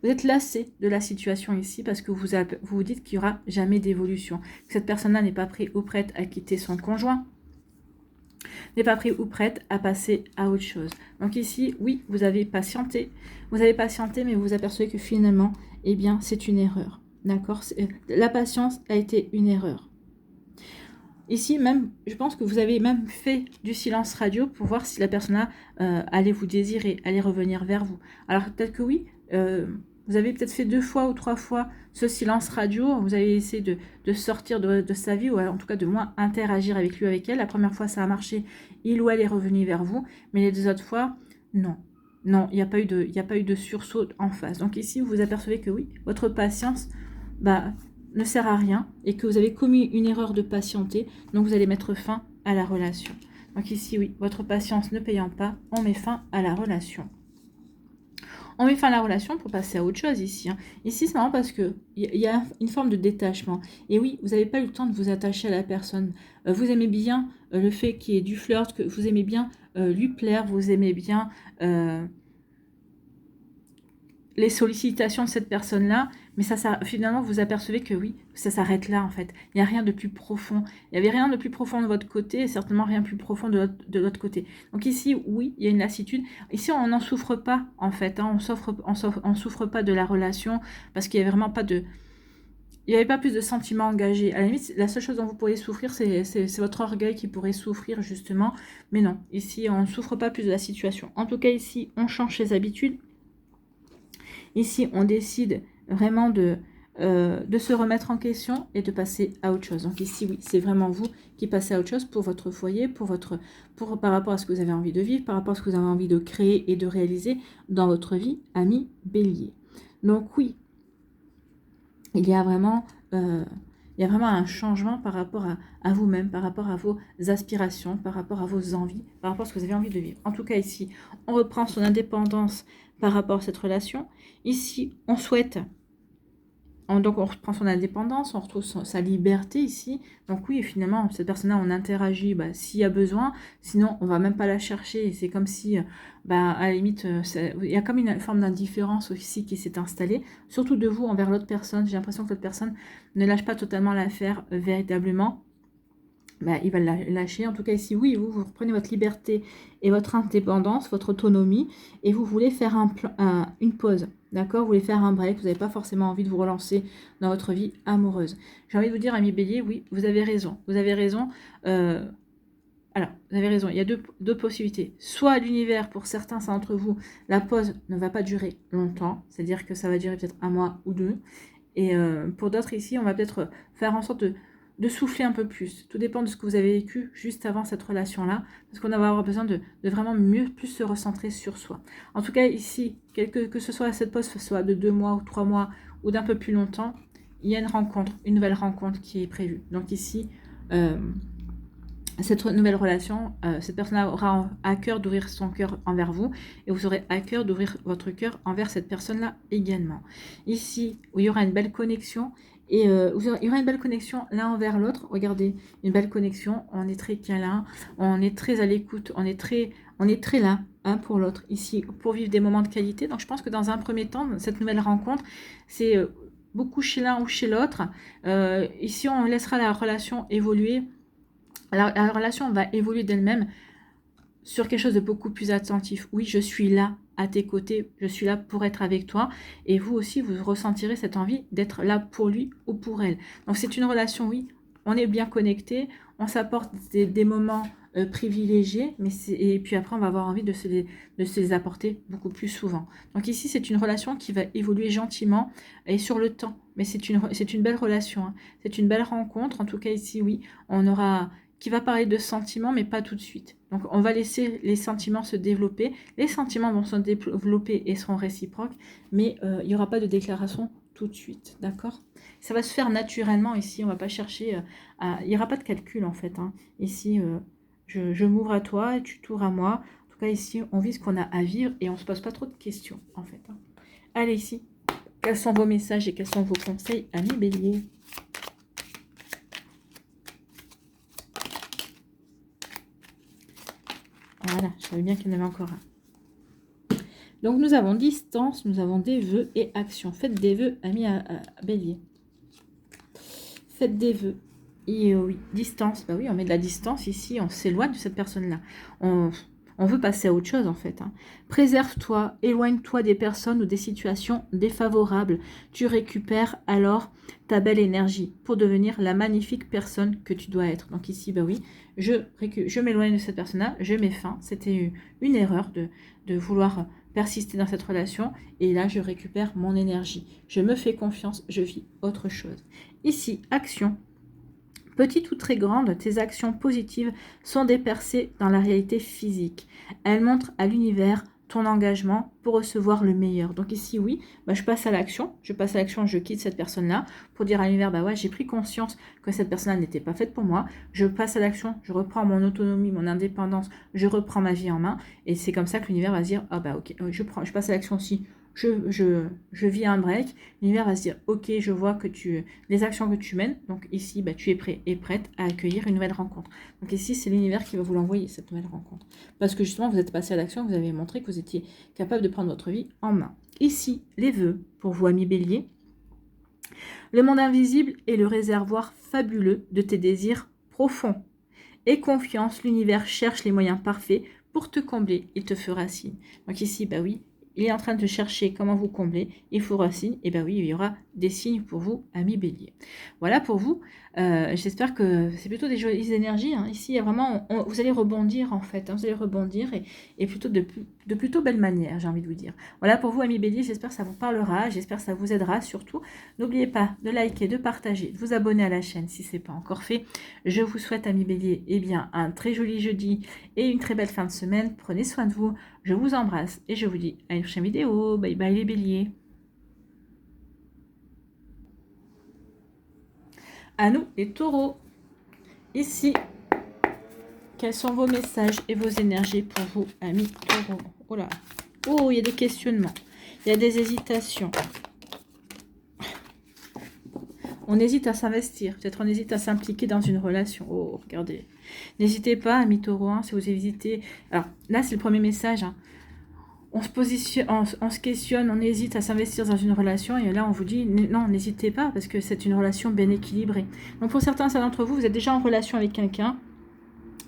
Vous êtes lassé de la situation ici parce que vous dites qu'il n'y aura jamais d'évolution. Que cette personne-là n'est pas prête ou prête à quitter son conjoint, n'est pas prête ou prête à passer à autre chose. Donc ici, oui, vous avez patienté, mais vous vous apercevez que finalement, eh bien, c'est une erreur. D'accord? La patience a été une erreur. Ici, même, je pense que vous avez même fait du silence radio pour voir si la personne-là allait vous désirer, allait revenir vers vous. Alors, peut-être que oui, vous avez peut-être fait 2 fois ou 3 fois ce silence radio, vous avez essayé de sortir de sa vie, ou en tout cas de moins interagir avec lui, avec elle. La première fois, ça a marché, il ou elle est revenu vers vous, mais les 2 autres fois, non. Non, il n'y a pas eu de sursaut en face. Donc ici, vous vous apercevez que oui, votre patience, bah, ne sert à rien et que vous avez commis une erreur de patienter, donc vous allez mettre fin à la relation. Donc ici, oui, votre patience ne payant pas, on met fin à la relation. On met fin à la relation pour passer à autre chose ici. Ici, c'est marrant parce qu'il y a une forme de détachement. Et oui, vous n'avez pas eu le temps de vous attacher à la personne. Vous aimez bien le fait qu'il y ait du flirt, que vous aimez bien lui plaire, vous aimez bien les sollicitations de cette personne-là, mais ça, finalement, vous apercevez que oui, ça s'arrête là, en fait. Il n'y a rien de plus profond. Il n'y avait rien de plus profond de votre côté, et certainement rien de plus profond de l'autre côté. Donc ici, oui, il y a une lassitude. Ici, on n'en souffre pas, en fait. On souffre pas de la relation, parce qu'il n'y avait vraiment pas de... Il n'y avait pas plus de sentiments engagés. À la limite, la seule chose dont vous pourriez souffrir, c'est votre orgueil qui pourrait souffrir, justement. Mais non, ici, on ne souffre pas plus de la situation. En tout cas, ici, on change ses habitudes. Ici, on décide vraiment de se remettre en question et de passer à autre chose. Donc ici, oui, c'est vraiment vous qui passez à autre chose pour votre foyer, par rapport à ce que vous avez envie de vivre, par rapport à ce que vous avez envie de créer et de réaliser dans votre vie, ami Bélier. Donc oui, il y a vraiment un changement par rapport à vous-même, par rapport à vos aspirations, par rapport à vos envies, par rapport à ce que vous avez envie de vivre. En tout cas, ici, on reprend son indépendance par rapport à cette relation. Ici, on souhaite... Donc, on reprend son indépendance, on retrouve sa liberté ici. Donc oui, finalement, cette personne-là, on interagit s'il y a besoin. Sinon, on va même pas la chercher. C'est comme si, à la limite, il y a comme une forme d'indifférence aussi qui s'est installée. Surtout de vous envers l'autre personne. J'ai l'impression que l'autre personne ne lâche pas totalement l'affaire véritablement. Il va la lâcher. En tout cas, ici, oui, vous reprenez votre liberté et votre indépendance, votre autonomie, et vous voulez faire une pause, d'accord? Vous voulez faire un break, vous n'avez pas forcément envie de vous relancer dans votre vie amoureuse. J'ai envie de vous dire, ami Bélier, oui, vous avez raison. Vous avez raison. Alors, vous avez raison, il y a deux possibilités. Soit l'univers, pour certains, c'est entre vous, la pause ne va pas durer longtemps, c'est-à-dire que ça va durer peut-être 1 mois ou 2. Et pour d'autres ici, on va peut-être faire en sorte de souffler un peu plus. Tout dépend de ce que vous avez vécu juste avant cette relation-là, parce qu'on va avoir besoin de vraiment plus se recentrer sur soi. En tout cas, ici, que ce soit cette pause, que ce soit de 2 mois ou 3 mois ou d'un peu plus longtemps, il y a une nouvelle rencontre qui est prévue. Donc ici, cette nouvelle relation, cette personne aura à cœur d'ouvrir son cœur envers vous, et vous aurez à cœur d'ouvrir votre cœur envers cette personne-là également. Ici, où il y aura une belle connexion, et il y aura une belle connexion l'un envers l'autre. Regardez, une belle connexion, on est très câlin, on est très à l'écoute, on est très là pour l'autre, ici, pour vivre des moments de qualité. Donc je pense que dans un premier temps, cette nouvelle rencontre, c'est beaucoup chez l'un ou chez l'autre. Ici, on laissera la relation évoluer. La relation va évoluer d'elle-même sur quelque chose de beaucoup plus attentif. Oui, je suis là à tes côtés, je suis là pour être avec toi, et vous aussi, vous ressentirez cette envie d'être là pour lui ou pour elle. Donc c'est une relation, oui, on est bien connecté, on s'apporte des moments privilégiés, et puis après on va avoir envie de se les apporter beaucoup plus souvent. Donc ici c'est une relation qui va évoluer gentiment et sur le temps, mais c'est une belle relation, hein. C'est une belle rencontre, en tout cas ici oui, on aura... qui va parler de sentiments, mais pas tout de suite. Donc, on va laisser les sentiments se développer. Les sentiments vont se développer et seront réciproques, mais il n'y aura pas de déclaration tout de suite, d'accord? Ça va se faire naturellement ici, on va pas chercher il n'y aura pas de calcul en fait. Hein. Ici, je m'ouvre à toi et tu t'ouvres à moi. En tout cas, ici, on vit ce qu'on a à vivre et on se pose pas trop de questions en fait. Hein. Allez, ici, quels sont vos messages et quels sont vos conseils, amis Bélier? Voilà, je savais bien qu'il y en avait encore un. Donc, nous avons distance, nous avons des vœux et action. Faites des vœux, amis à Bélier. Faites des vœux. Et oui, distance. Bah oui, on met de la distance ici, on s'éloigne de cette personne-là. On veut passer à autre chose, en fait. Hein. Préserve-toi, éloigne-toi des personnes ou des situations défavorables. Tu récupères alors ta belle énergie pour devenir la magnifique personne que tu dois être. Donc ici, bah oui, je m'éloigne de cette personne-là, je mets fin. C'était une erreur de vouloir persister dans cette relation. Et là, je récupère mon énergie. Je me fais confiance, je vis autre chose. Ici, action. Petite ou très grande, tes actions positives sont dépersées dans la réalité physique. Elles montrent à l'univers ton engagement pour recevoir le meilleur. Donc ici, oui, bah, je passe à l'action. Je quitte cette personne-là pour dire à l'univers, bah ouais, j'ai pris conscience que cette personne-là n'était pas faite pour moi. Je passe à l'action, je reprends mon autonomie, mon indépendance, je reprends ma vie en main. Et c'est comme ça que l'univers va se dire, ah bah ok, je passe à l'action aussi. Je vis un break, l'univers va se dire, ok, je vois que les actions que tu mènes, donc ici, bah, tu es prêt et prête à accueillir une nouvelle rencontre. Donc ici, c'est l'univers qui va vous l'envoyer, cette nouvelle rencontre. Parce que justement, vous êtes passé à l'action, vous avez montré que vous étiez capable de prendre votre vie en main. Ici, les vœux, pour vous, amis Bélier. Le monde invisible est le réservoir fabuleux de tes désirs profonds. Aie confiance, l'univers cherche les moyens parfaits pour te combler, il te fera signe. Donc ici, bah oui, il est en train de chercher comment vous combler, il fera signe, et bien oui, il y aura des signes pour vous, amis Bélier. Voilà pour vous, j'espère que c'est plutôt des jolies énergies, hein. Ici, il y a vraiment, vous allez rebondir en fait, hein. Vous allez rebondir et plutôt de plutôt belle manière, j'ai envie de vous dire. Voilà pour vous, amis Bélier, j'espère que ça vous parlera, j'espère que ça vous aidera surtout. N'oubliez pas de liker, de partager, de vous abonner à la chaîne si ce n'est pas encore fait. Je vous souhaite, amis Bélier, eh bien, un très joli jeudi et une très belle fin de semaine. Prenez soin de vous. Je vous embrasse et je vous dis à une prochaine vidéo. Bye bye les béliers. À nous les taureaux. Ici, quels sont vos messages et vos énergies pour vous, amis taureaux? Oh là. Oh, il y a des questionnements. Il y a des hésitations. On hésite à s'investir. Peut-être on hésite à s'impliquer dans une relation. Oh, regardez. N'hésitez pas, amis taureaux, hein, si vous hésitez. Alors, là, c'est le premier message. Hein. On se positionne, on se questionne, on hésite à s'investir dans une relation. Et là, on vous dit, non, n'hésitez pas, parce que c'est une relation bien équilibrée. Donc, pour certains d'entre vous, vous êtes déjà en relation avec quelqu'un.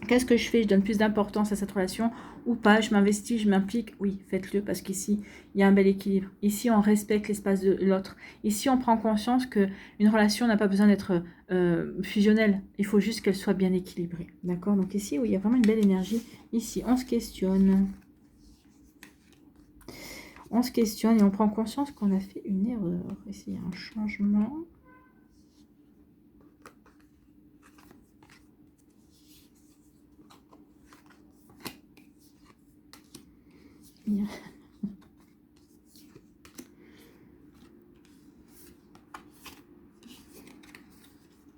Qu'est-ce que je fais? Je donne plus d'importance à cette relation ou pas? Je m'investis, je m'implique? Oui, faites-le parce qu'ici, il y a un bel équilibre. Ici, on respecte l'espace de l'autre. Ici, on prend conscience qu'une relation n'a pas besoin d'être fusionnelle. Il faut juste qu'elle soit bien équilibrée. D'accord? Donc ici, oui, il y a vraiment une belle énergie. Ici, on se questionne. On se questionne et on prend conscience qu'on a fait une erreur. Ici, il y a un changement.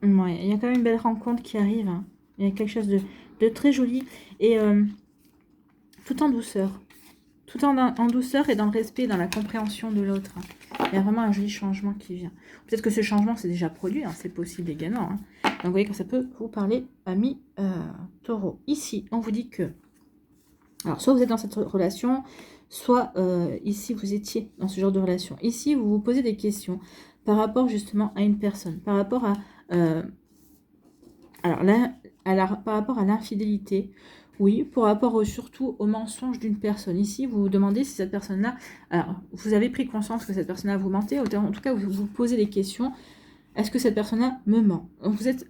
Ouais, il y a quand même une belle rencontre qui arrive. Hein. Il y a quelque chose de très joli. Et tout en douceur. Tout en douceur et dans le respect, dans la compréhension de l'autre. Hein. Il y a vraiment un joli changement qui vient. Peut-être que ce changement s'est déjà produit. Hein, c'est possible également. Hein. Donc vous voyez que ça peut vous parler, amis taureaux. Ici, on vous dit que... Alors, soit vous êtes dans cette relation, soit ici, vous étiez dans ce genre de relation. Ici, vous vous posez des questions par rapport justement à une personne, par rapport à... alors là, par rapport à l'infidélité, oui, par rapport surtout au mensonge d'une personne. Ici, vous vous demandez si cette personne-là... Alors, vous avez pris conscience que cette personne-là vous mentait, en tout cas, vous vous posez des questions. Est-ce que cette personne-là me ment?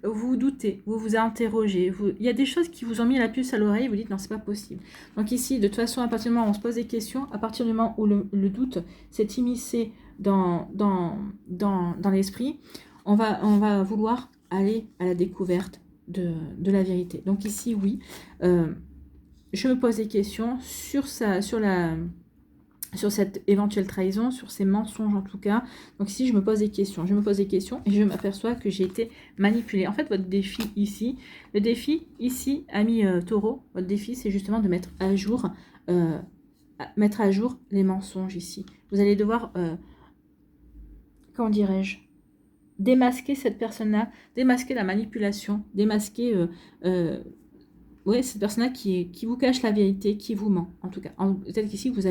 Vous doutez, vous vous interrogez. Il y a des choses qui vous ont mis la puce à l'oreille, vous dites non, c'est pas possible. Donc ici, de toute façon, à partir du moment où on se pose des questions, à partir du moment où le doute s'est immiscé dans l'esprit, on va vouloir aller à la découverte de la vérité. Donc ici, oui, je me pose des questions sur sur cette éventuelle trahison, sur ces mensonges en tout cas. Donc ici, je me pose des questions. Je me pose des questions et je m'aperçois que j'ai été manipulée. En fait, votre défi ici, le défi ici, ami taureau, votre défi, c'est justement de mettre à jour les mensonges ici. Vous allez devoir, comment dirais-je, démasquer cette personne-là, démasquer la manipulation, démasquer ouais, cette personne-là qui vous cache la vérité, qui vous ment, en tout cas. Peut-être qu'ici, vous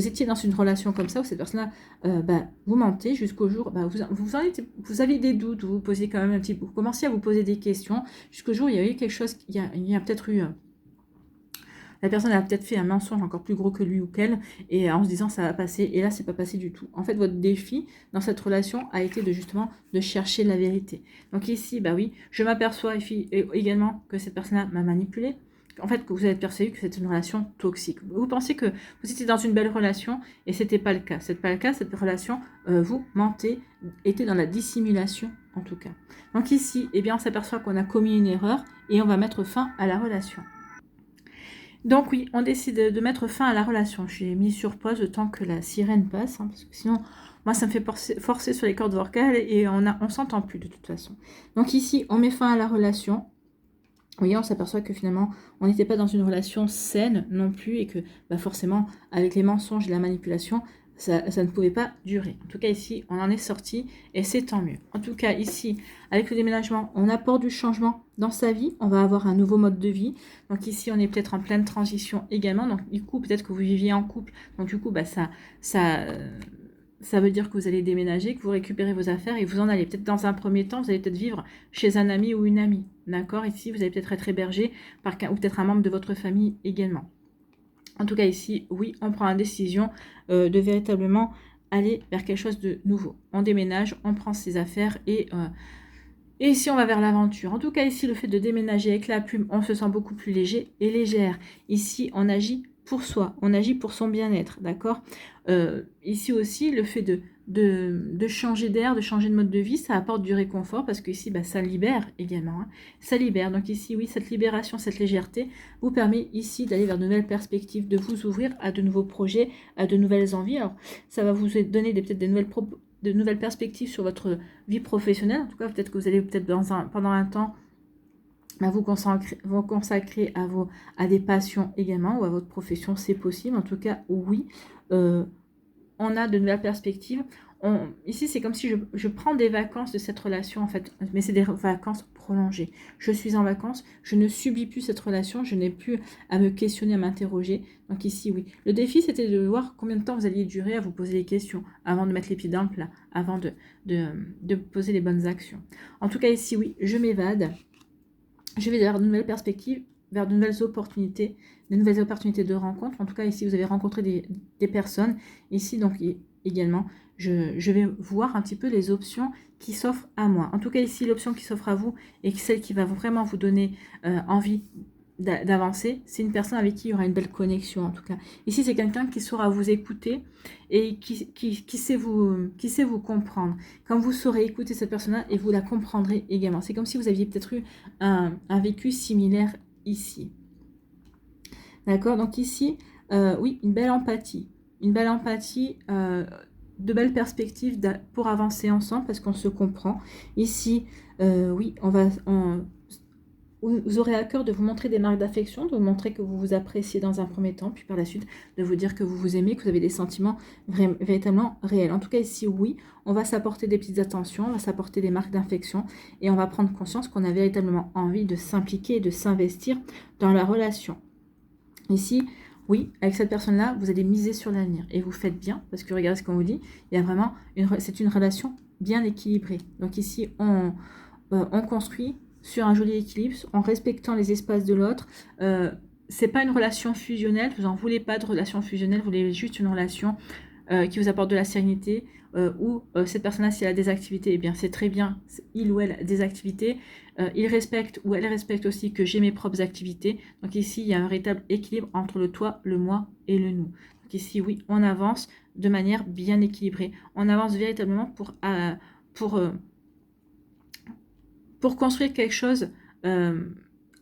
étiez dans une relation comme ça, où cette personne-là, vous mentez jusqu'au jour, vous avez des doutes, vous posiez quand même vous commencez à vous poser des questions, jusqu'au jour où il y a eu quelque chose, il y a peut-être eu... la personne a peut-être fait un mensonge encore plus gros que lui ou qu'elle, et en se disant ça va passer, et là c'est pas passé du tout. En fait, votre défi dans cette relation a été justement de chercher la vérité. Donc ici, bah oui, je m'aperçois également que cette personne-là m'a manipulé. En fait, que vous avez perçu que c'est une relation toxique. Vous pensez que vous étiez dans une belle relation et c'était pas le cas. C'est pas le cas, cette relation, vous mentez, était dans la dissimulation en tout cas. Donc ici, eh bien, on s'aperçoit qu'on a commis une erreur et on va mettre fin à la relation. Donc oui, on décide de mettre fin à la relation. J'ai mis sur pause le temps que la sirène passe, hein, parce que sinon, moi, ça me fait forcer sur les cordes vocales et on s'entend plus de toute façon. Donc ici, on met fin à la relation. Oui, on s'aperçoit que finalement, on n'était pas dans une relation saine non plus et que forcément, avec les mensonges et la manipulation, ça ne pouvait pas durer. En tout cas, ici, on en est sorti et c'est tant mieux. En tout cas, ici, avec le déménagement, on apporte du changement dans sa vie. On va avoir un nouveau mode de vie. Donc ici, on est peut-être en pleine transition également. Donc du coup, peut-être que vous viviez en couple. Donc du coup, ça veut dire que vous allez déménager, que vous récupérez vos affaires et vous en allez. Peut-être dans un premier temps, vous allez peut-être vivre chez un ami ou une amie. D'accord? Ici, vous allez peut-être être hébergé ou peut-être un membre de votre famille également. En tout cas, ici, oui, on prend la décision de véritablement aller vers quelque chose de nouveau. On déménage, on prend ses affaires et ici, on va vers l'aventure. En tout cas, ici, le fait de déménager avec la plume, on se sent beaucoup plus léger et légère. Ici, on agit pour soi, on agit pour son bien-être, d'accord? Ici aussi, le fait de changer d'air, de changer de mode de vie, ça apporte du réconfort parce que ici, ça libère également. Hein. Ça libère. Donc ici, oui, cette libération, cette légèreté vous permet ici d'aller vers de nouvelles perspectives, de vous ouvrir à de nouveaux projets, à de nouvelles envies. Alors, ça va vous donner peut-être de nouvelles perspectives sur votre vie professionnelle. En tout cas, peut-être que vous allez pendant un temps vous consacrer à des passions également ou à votre profession, c'est possible. En tout cas, oui, on a de nouvelles perspectives. Ici, c'est comme si je prends des vacances de cette relation, en fait, mais c'est des vacances prolongées. Je suis en vacances, je ne subis plus cette relation, je n'ai plus à me questionner, à m'interroger. Donc ici, oui. Le défi, c'était de voir combien de temps vous alliez durer à vous poser des questions avant de mettre les pieds dans le plat, avant de poser les bonnes actions. En tout cas, ici, oui, je m'évade. Je vais vers de nouvelles perspectives, vers de nouvelles opportunités de rencontre. En tout cas, ici, vous avez rencontré des personnes. Ici, donc, également, je vais voir un petit peu les options qui s'offrent à moi. En tout cas, ici, l'option qui s'offre à vous et celle qui va vraiment vous donner envie d'avancer, c'est une personne avec qui il y aura une belle connexion en tout cas. Ici, c'est quelqu'un qui saura vous écouter et qui sait vous comprendre. Quand vous saurez écouter cette personne-là et vous la comprendrez également. C'est comme si vous aviez peut-être eu un vécu similaire ici. D'accord? Donc ici, oui, une belle empathie. Une belle empathie, de belles perspectives pour avancer ensemble parce qu'on se comprend. Ici, oui, vous aurez à cœur de vous montrer des marques d'affection, de vous montrer que vous vous appréciez dans un premier temps, puis par la suite de vous dire que vous vous aimez, que vous avez des sentiments véritablement réels. En tout cas, ici, oui, on va s'apporter des petites attentions, on va s'apporter des marques d'affection et on va prendre conscience qu'on a véritablement envie de s'impliquer et de s'investir dans la relation. Ici, oui, avec cette personne-là, vous allez miser sur l'avenir et vous faites bien parce que regardez ce qu'on vous dit, il y a vraiment c'est une relation bien équilibrée. Donc ici, on construit sur un joli équilibre, en respectant les espaces de l'autre. C'est pas une relation fusionnelle, vous n'en voulez pas de relation fusionnelle, vous voulez juste une relation qui vous apporte de la sérénité, où cette personne-là, si elle a des activités, eh bien c'est très bien, il ou elle a des activités, il respecte ou elle respecte aussi que j'ai mes propres activités. Donc ici, il y a un véritable équilibre entre le toi, le moi et le nous. Donc ici, oui, on avance de manière bien équilibrée. On avance véritablement pour construire quelque chose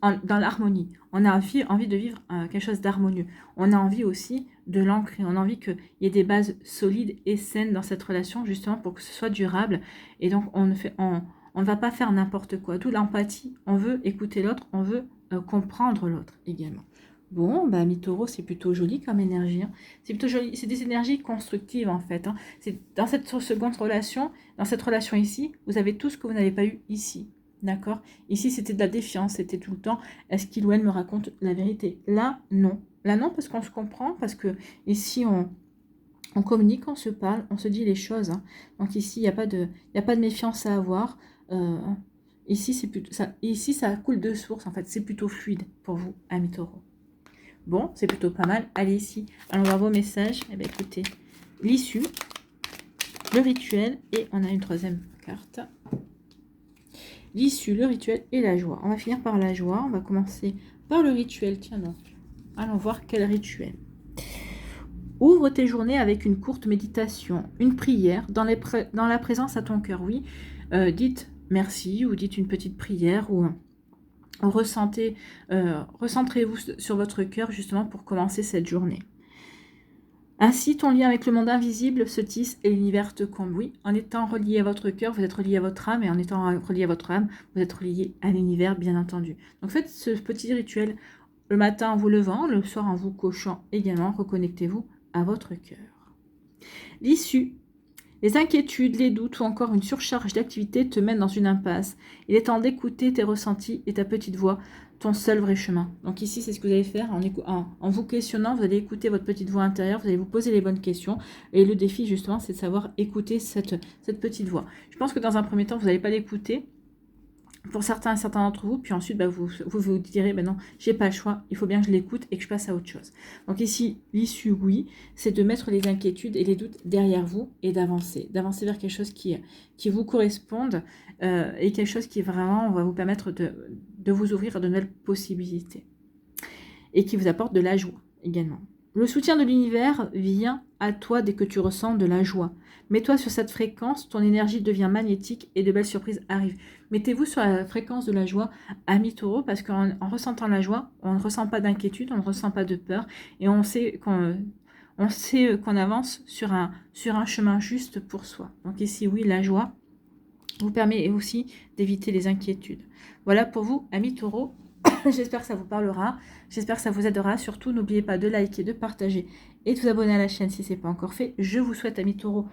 dans l'harmonie. On a envie de vivre quelque chose d'harmonieux. On a envie aussi de l'ancrer. On a envie qu'il y ait des bases solides et saines dans cette relation, justement pour que ce soit durable. Et donc, on ne va pas faire n'importe quoi. D'où l'empathie. On veut écouter l'autre, on veut comprendre l'autre également. Bon, bah, mi-taureau, c'est plutôt joli comme énergie. Hein. C'est plutôt joli. C'est des énergies constructives, en fait. Hein. C'est dans cette seconde relation, dans cette relation ici, vous avez tout ce que vous n'avez pas eu ici. D'accord? Ici, c'était de la défiance. C'était tout le temps, est-ce qu'il ou elle me raconte la vérité? Là, non. Là, non, parce qu'on se comprend, parce que ici, on communique, on se parle, on se dit les choses. Hein. Donc ici, il n'y a pas de méfiance à avoir. Ici, ça coule de source, en fait. C'est plutôt fluide pour vous, amis taureaux. Bon, c'est plutôt pas mal. Allez, ici, allons voir vos messages. Eh bien, écoutez, l'issue, le rituel, et on a une troisième carte. L'issue, le rituel et la joie. On va finir par la joie. On va commencer par le rituel. Tiens donc, allons voir quel rituel. Ouvre tes journées avec une courte méditation, une prière, dans la présence à ton cœur. Oui, dites merci ou dites une petite prière ou recentrez-vous sur votre cœur justement pour commencer cette journée. Ainsi, ton lien avec le monde invisible se tisse et l'univers te comble. Oui, en étant relié à votre cœur, vous êtes relié à votre âme, et en étant relié à votre âme, vous êtes relié à l'univers, bien entendu. Donc faites ce petit rituel le matin en vous levant, le soir en vous couchant également, reconnectez-vous à votre cœur. L'issue. Les inquiétudes, les doutes ou encore une surcharge d'activité te mènent dans une impasse. Il est temps d'écouter tes ressentis et ta petite voix, ton seul vrai chemin. Donc ici, c'est ce que vous allez faire en vous questionnant. Vous allez écouter votre petite voix intérieure, vous allez vous poser les bonnes questions. Et le défi, justement, c'est de savoir écouter cette petite voix. Je pense que dans un premier temps, vous n'allez pas l'écouter. Pour certains d'entre vous, puis ensuite, vous direz, non, j'ai pas le choix, il faut bien que je l'écoute et que je passe à autre chose. Donc ici, l'issue, oui, c'est de mettre les inquiétudes et les doutes derrière vous et d'avancer vers quelque chose qui vous corresponde et quelque chose qui vraiment va vous permettre de vous ouvrir à de nouvelles possibilités et qui vous apporte de la joie également. Le soutien de l'univers vient à toi dès que tu ressens de la joie. Mets-toi sur cette fréquence, ton énergie devient magnétique et de belles surprises arrivent. Mettez-vous sur la fréquence de la joie, amis taureaux, parce qu'en ressentant la joie, on ne ressent pas d'inquiétude, on ne ressent pas de peur, et on sait qu'on avance sur un chemin juste pour soi. Donc ici, oui, la joie vous permet aussi d'éviter les inquiétudes. Voilà pour vous, amis taureaux. J'espère que ça vous parlera, j'espère que ça vous aidera. Surtout, n'oubliez pas de liker, de partager et de vous abonner à la chaîne si ce n'est pas encore fait. Je vous souhaite, amis taureaux,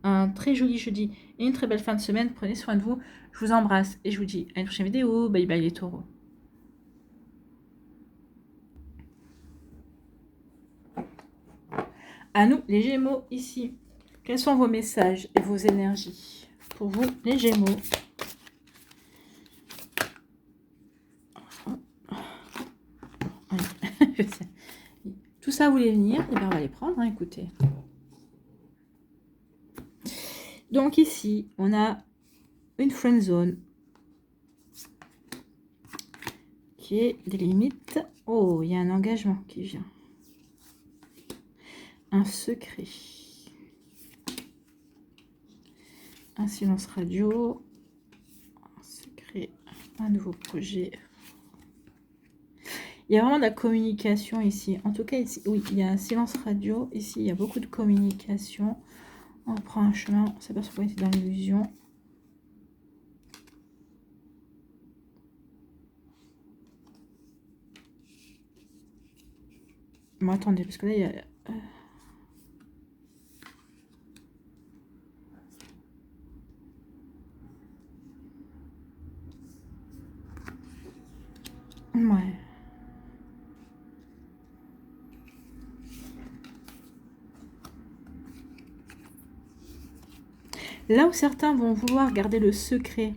un très joli jeudi et une très belle fin de semaine. Prenez soin de vous, je vous embrasse et je vous dis à une prochaine vidéo. Bye bye les taureaux. À nous, les Gémeaux, ici. Quels sont vos messages et vos énergies pour vous, les Gémeaux? Tout ça voulait venir, et bien on va les prendre, hein, écoutez. Donc ici, on a une friend zone qui est des limites. Oh, il y a un engagement qui vient. Un secret. Un silence radio. Un secret. Un nouveau projet. Il y a vraiment de la communication ici. En tout cas, ici, oui, il y a un silence radio. Ici, il y a beaucoup de communication. On prend un chemin. On s'aperçoit qu'on était dans l'illusion. Bon, attendez, parce que là, il y a... Ouais. Là où certains vont vouloir garder le secret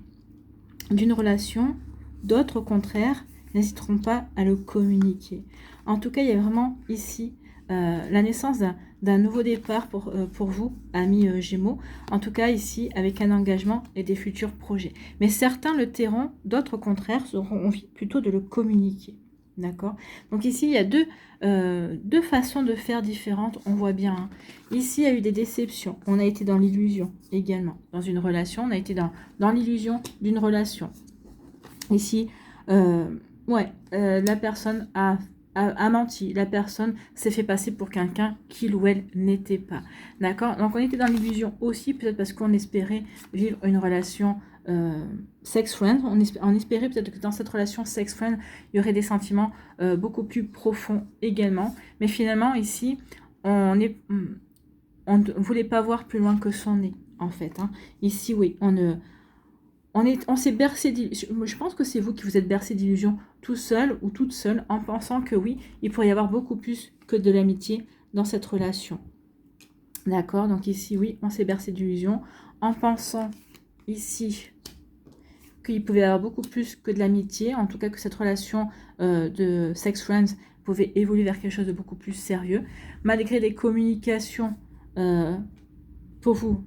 d'une relation, d'autres, au contraire, n'hésiteront pas à le communiquer. En tout cas, il y a vraiment ici la naissance d'un nouveau départ pour vous, amis Gémeaux. En tout cas, ici, avec un engagement et des futurs projets. Mais certains le tairont, d'autres, au contraire, auront envie plutôt de le communiquer. D'accord? Donc ici, il y a deux façons de faire différentes, on voit bien. Hein. Ici, il y a eu des déceptions. On a été dans l'illusion également. Dans une relation, on a été dans l'illusion d'une relation. Ici, Ouais, la personne a menti. La personne s'est fait passer pour quelqu'un qu'il ou elle n'était pas. D'accord? Donc, on était dans l'illusion aussi, peut-être parce qu'on espérait vivre une relation sex-friend. On espérait peut-être que dans cette relation sex-friend, il y aurait des sentiments beaucoup plus profonds également. Mais finalement, ici, on ne voulait pas voir plus loin que son nez, en fait. Hein. Ici, oui, on s'est bercé d'illusions. Je pense que c'est vous qui vous êtes bercé d'illusions tout seul ou toute seule en pensant que oui, il pourrait y avoir beaucoup plus que de l'amitié dans cette relation. D'accord? Donc ici, oui, on s'est bercé d'illusions en pensant ici qu'il pouvait y avoir beaucoup plus que de l'amitié, en tout cas que cette relation de sex friends pouvait évoluer vers quelque chose de beaucoup plus sérieux. Malgré des communications pour vous,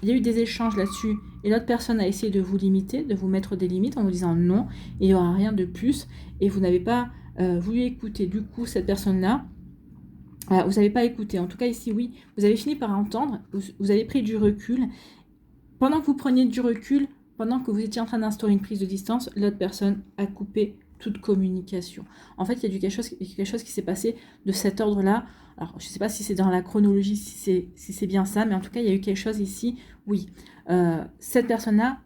il y a eu des échanges là-dessus et l'autre personne a essayé de vous limiter, de vous mettre des limites en vous disant non, il n'y aura rien de plus et vous n'avez pas voulu écouter. Du coup, cette personne-là, vous n'avez pas écouté. En tout cas, ici, oui, vous avez fini par entendre, vous avez pris du recul. Pendant que vous preniez du recul, pendant que vous étiez en train d'instaurer une prise de distance, l'autre personne a coupé toute communication. En fait, il y a quelque chose qui s'est passé de cet ordre-là. Alors, je ne sais pas si c'est dans la chronologie, si c'est bien ça, mais en tout cas, il y a eu quelque chose ici. Oui, cette personne-là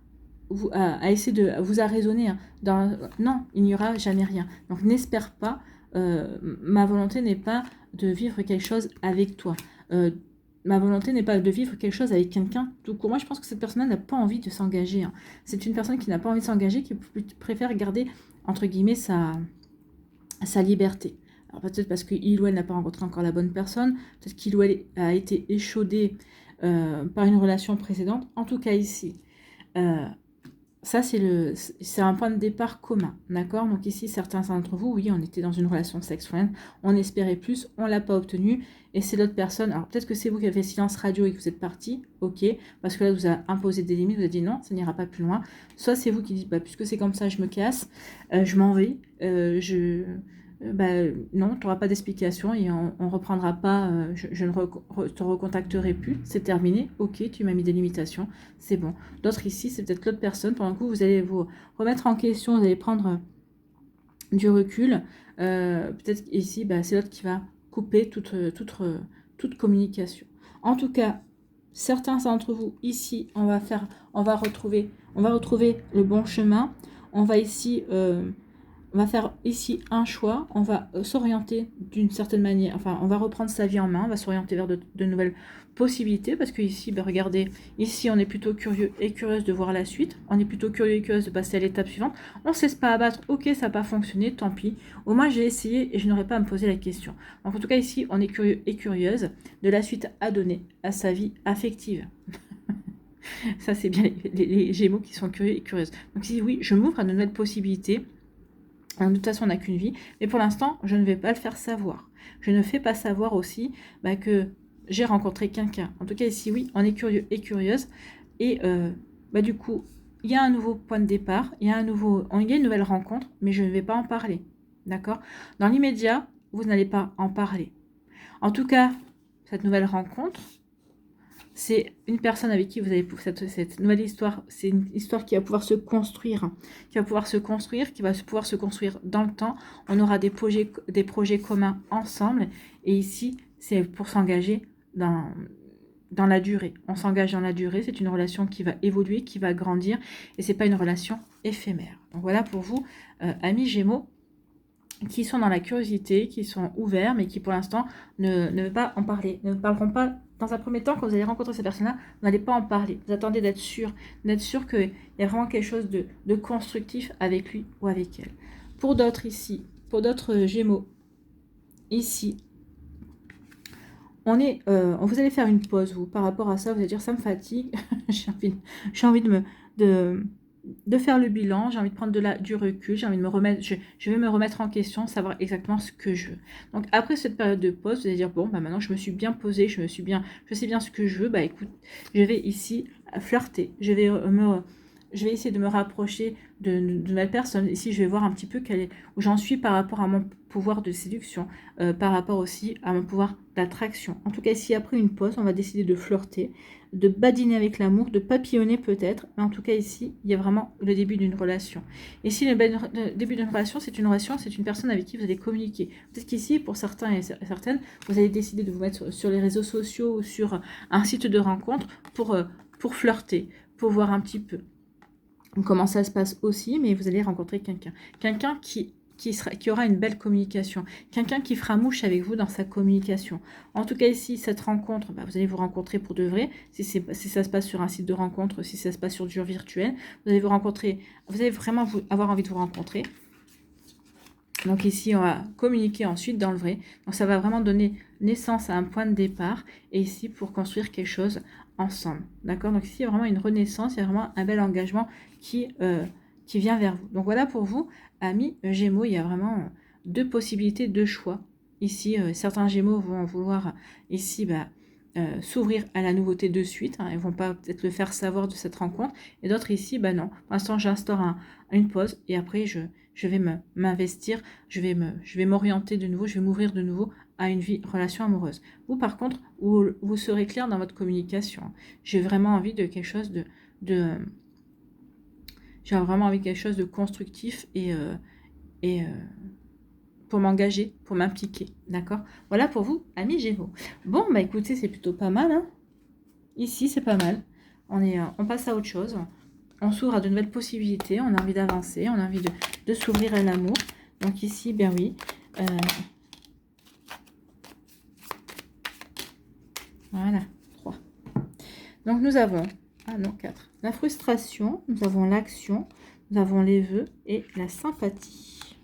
a essayé de vous a raisonné. Hein, non, il n'y aura jamais rien. Donc, n'espère pas. Ma volonté n'est pas de vivre quelque chose avec toi. Ma volonté n'est pas de vivre quelque chose avec quelqu'un tout court. Moi, je pense que cette personne n'a pas envie de s'engager. Hein. C'est une personne qui n'a pas envie de s'engager, qui préfère garder, entre guillemets, sa liberté. Alors peut-être parce qu'il ou elle n'a pas rencontré encore la bonne personne, peut-être qu'il ou elle a été échaudé par une relation précédente. En tout cas, ici, ça, c'est un point de départ commun, d'accord? Donc ici, certains d'entre vous, oui, on était dans une relation sex-friend, on espérait plus, on ne l'a pas obtenu, et c'est l'autre personne, alors peut-être que c'est vous qui avez fait silence radio et que vous êtes parti, ok, parce que là, vous avez imposé des limites, vous avez dit non, ça n'ira pas plus loin, soit c'est vous qui dites, bah, puisque c'est comme ça, je me casse, je m'en vais, non, tu n'auras pas d'explication et on ne reprendra pas, je ne te recontacterai plus, c'est terminé, ok, tu m'as mis des limitations, c'est bon. D'autres ici, c'est peut-être l'autre personne, pendant que vous allez vous remettre en question, vous allez prendre du recul, peut-être ici, c'est l'autre qui va couper toute communication. En tout cas, certains d'entre vous, ici, on va retrouver le bon chemin, on va ici... on va faire ici un choix, on va s'orienter d'une certaine manière, enfin on va reprendre sa vie en main, on va s'orienter vers de nouvelles possibilités, parce que ici, regardez, ici on est plutôt curieux et curieuse de voir la suite, on est plutôt curieux et curieuse de passer à l'étape suivante, on ne se laisse pas abattre, ok ça n'a pas fonctionné, tant pis, au moins j'ai essayé et je n'aurais pas à me poser la question. Donc en tout cas ici, on est curieux et curieuse de la suite à donner à sa vie affective. Ça c'est bien les Gémeaux qui sont curieux et curieuses. Donc ici oui, je m'ouvre à de nouvelles possibilités. De toute façon, on n'a qu'une vie. Mais pour l'instant, je ne vais pas le faire savoir. Je ne fais pas savoir aussi que j'ai rencontré quelqu'un. En tout cas, ici, oui, on est curieux et curieuse. Et du coup, il y a un nouveau point de départ. Il y a une nouvelle rencontre, mais je ne vais pas en parler. D'accord? Dans l'immédiat, vous n'allez pas en parler. En tout cas, cette nouvelle rencontre, c'est une personne avec qui vous avez cette nouvelle histoire, c'est une histoire qui va pouvoir se construire, qui va pouvoir se construire dans le temps. On aura des projets communs ensemble. Et ici, c'est pour s'engager dans la durée. On s'engage dans la durée, c'est une relation qui va évoluer, qui va grandir, et c'est pas une relation éphémère. Donc voilà pour vous, amis Gémeaux, qui sont dans la curiosité, qui sont ouverts, mais qui pour l'instant ne veulent pas en parler, ne parleront pas. Dans un premier temps, quand vous allez rencontrer ces personnes-là, vous n'allez pas en parler. Vous attendez d'être sûr qu'il y a vraiment quelque chose de constructif avec lui ou avec elle. Pour d'autres ici, pour d'autres Gémeaux, ici, vous allez faire une pause, vous, par rapport à ça, vous allez dire, ça me fatigue, j'ai envie de faire le bilan, j'ai envie de prendre du recul, j'ai envie de me remettre, je vais me remettre en question, savoir exactement ce que je veux. Donc après cette période de pause, vous allez dire, bon, maintenant je me suis bien posée, je sais bien ce que je veux, écoute, je vais ici flirter, je vais je vais essayer de me rapprocher de nouvelles personnes. Ici, je vais voir un petit peu où j'en suis par rapport à mon pouvoir de séduction, par rapport aussi à mon pouvoir d'attraction. En tout cas, ici, après une pause, on va décider de flirter, de badiner avec l'amour, de papillonner peut-être. Mais en tout cas, ici, il y a vraiment le début d'une relation. Ici, le début d'une relation, c'est une personne avec qui vous allez communiquer. Peut-être qu'ici, pour certains et certaines, vous allez décider de vous mettre sur les réseaux sociaux ou sur un site de rencontre pour flirter, pour voir un petit peu comment ça se passe aussi, mais vous allez rencontrer quelqu'un. Quelqu'un qui aura une belle communication. Quelqu'un qui fera mouche avec vous dans sa communication. En tout cas, ici, cette rencontre, vous allez vous rencontrer pour de vrai. Si ça se passe sur un site de rencontre, si ça se passe sur du virtuel, vous allez vous rencontrer. Vous allez vraiment avoir envie de vous rencontrer. Donc ici, on va communiquer ensuite dans le vrai. Donc ça va vraiment donner naissance à un point de départ. Et ici, pour construire quelque chose ensemble. D'accord? Donc ici, il y a vraiment une renaissance, il y a vraiment un bel engagement qui vient vers vous. Donc voilà pour vous, amis Gémeaux, il y a vraiment deux possibilités, deux choix. Ici, certains Gémeaux vont vouloir ici s'ouvrir à la nouveauté de suite. Ils ne vont pas peut-être le faire savoir de cette rencontre. Et d'autres ici, non. Pour l'instant, j'instaure une pause et après, je vais m'investir, je vais m'orienter de nouveau, je vais m'ouvrir de nouveau à une relation amoureuse. Vous, par contre, vous serez clair dans votre communication. J'ai vraiment envie de quelque chose j'ai vraiment envie de quelque chose de constructif et pour m'engager, pour m'impliquer. D'accord? Voilà pour vous, amis Gémeaux. Bon, écoutez, c'est plutôt pas mal. Hein, ici, c'est pas mal. On passe à autre chose. On s'ouvre à de nouvelles possibilités. On a envie d'avancer. On a envie de s'ouvrir à l'amour. Donc ici, oui. Voilà, 3. Donc nous avons, 4. La frustration, nous avons l'action, nous avons les vœux et la sympathie.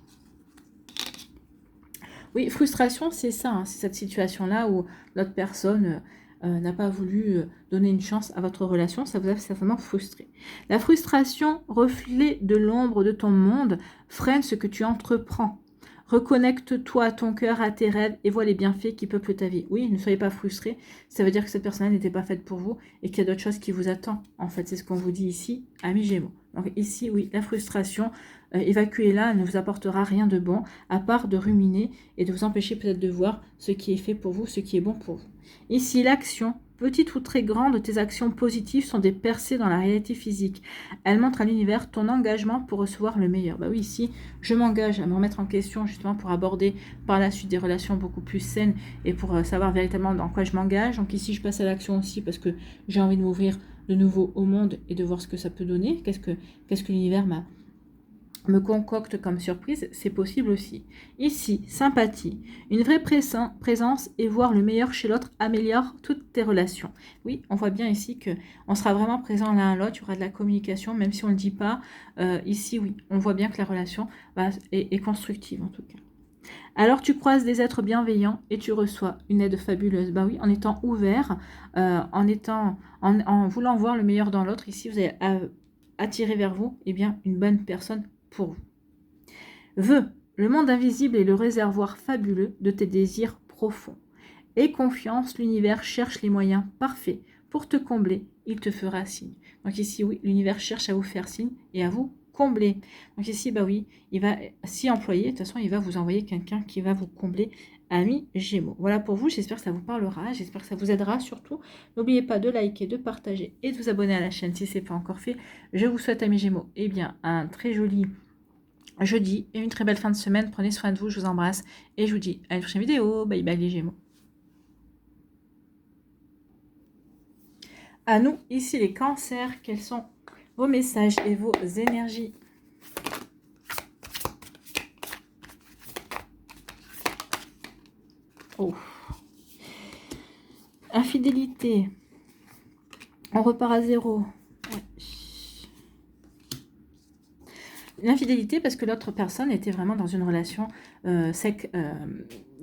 Oui, frustration, c'est ça, hein, c'est cette situation-là où l'autre personne n'a pas voulu donner une chance à votre relation, ça vous a certainement frustré. La frustration, reflet de l'ombre de ton monde, freine ce que tu entreprends. Reconnecte-toi à ton cœur, à tes rêves et vois les bienfaits qui peuplent ta vie. Oui, ne soyez pas frustrés, ça veut dire que cette personne n'était pas faite pour vous et qu'il y a d'autres choses qui vous attendent. En fait, c'est ce qu'on vous dit ici, amis Gémeaux. Donc ici, oui, la frustration, évacuez-la, ne vous apportera rien de bon, à part de ruminer et de vous empêcher peut-être de voir ce qui est fait pour vous, ce qui est bon pour vous. Ici, l'action, petite ou très grande, tes actions positives sont des percées dans la réalité physique. Elles montrent à l'univers ton engagement pour recevoir le meilleur. Oui, ici, je m'engage à me remettre en question justement pour aborder par la suite des relations beaucoup plus saines et pour savoir véritablement dans quoi je m'engage. Donc ici, je passe à l'action aussi parce que j'ai envie de m'ouvrir de nouveau au monde et de voir ce que ça peut donner. Qu'est-ce que l'univers me concocte comme surprise, c'est possible aussi. Ici, sympathie. Une vraie présence et voir le meilleur chez l'autre améliore toutes tes relations. Oui, on voit bien ici que on sera vraiment présent l'un à l'autre, il y aura de la communication, même si on ne le dit pas. Ici, oui, on voit bien que la relation est constructive en tout cas. Alors tu croises des êtres bienveillants et tu reçois une aide fabuleuse. Oui, en étant ouvert, en voulant voir le meilleur dans l'autre, ici vous allez attirer vers vous une bonne personne pour vous. Vœux, le monde invisible est le réservoir fabuleux de tes désirs profonds. Aie confiance, l'univers cherche les moyens parfaits pour te combler, il te fera signe. Donc ici, oui, l'univers cherche à vous faire signe et à vous combler. Donc ici, oui, il va s'y employer, de toute façon, il va vous envoyer quelqu'un qui va vous combler, amis Gémeaux. Voilà pour vous, j'espère que ça vous parlera, j'espère que ça vous aidera surtout. N'oubliez pas de liker, de partager et de vous abonner à la chaîne si ce n'est pas encore fait. Je vous souhaite, amis Gémeaux, un très joli jeudi et une très belle fin de semaine. Prenez soin de vous, je vous embrasse et je vous dis à une prochaine vidéo. Bye bye les Gémeaux. À nous, ici les cancers, quels sont vos messages et vos énergies? Oh. Infidélité. On repart à zéro. L'infidélité parce que l'autre personne était vraiment dans une relation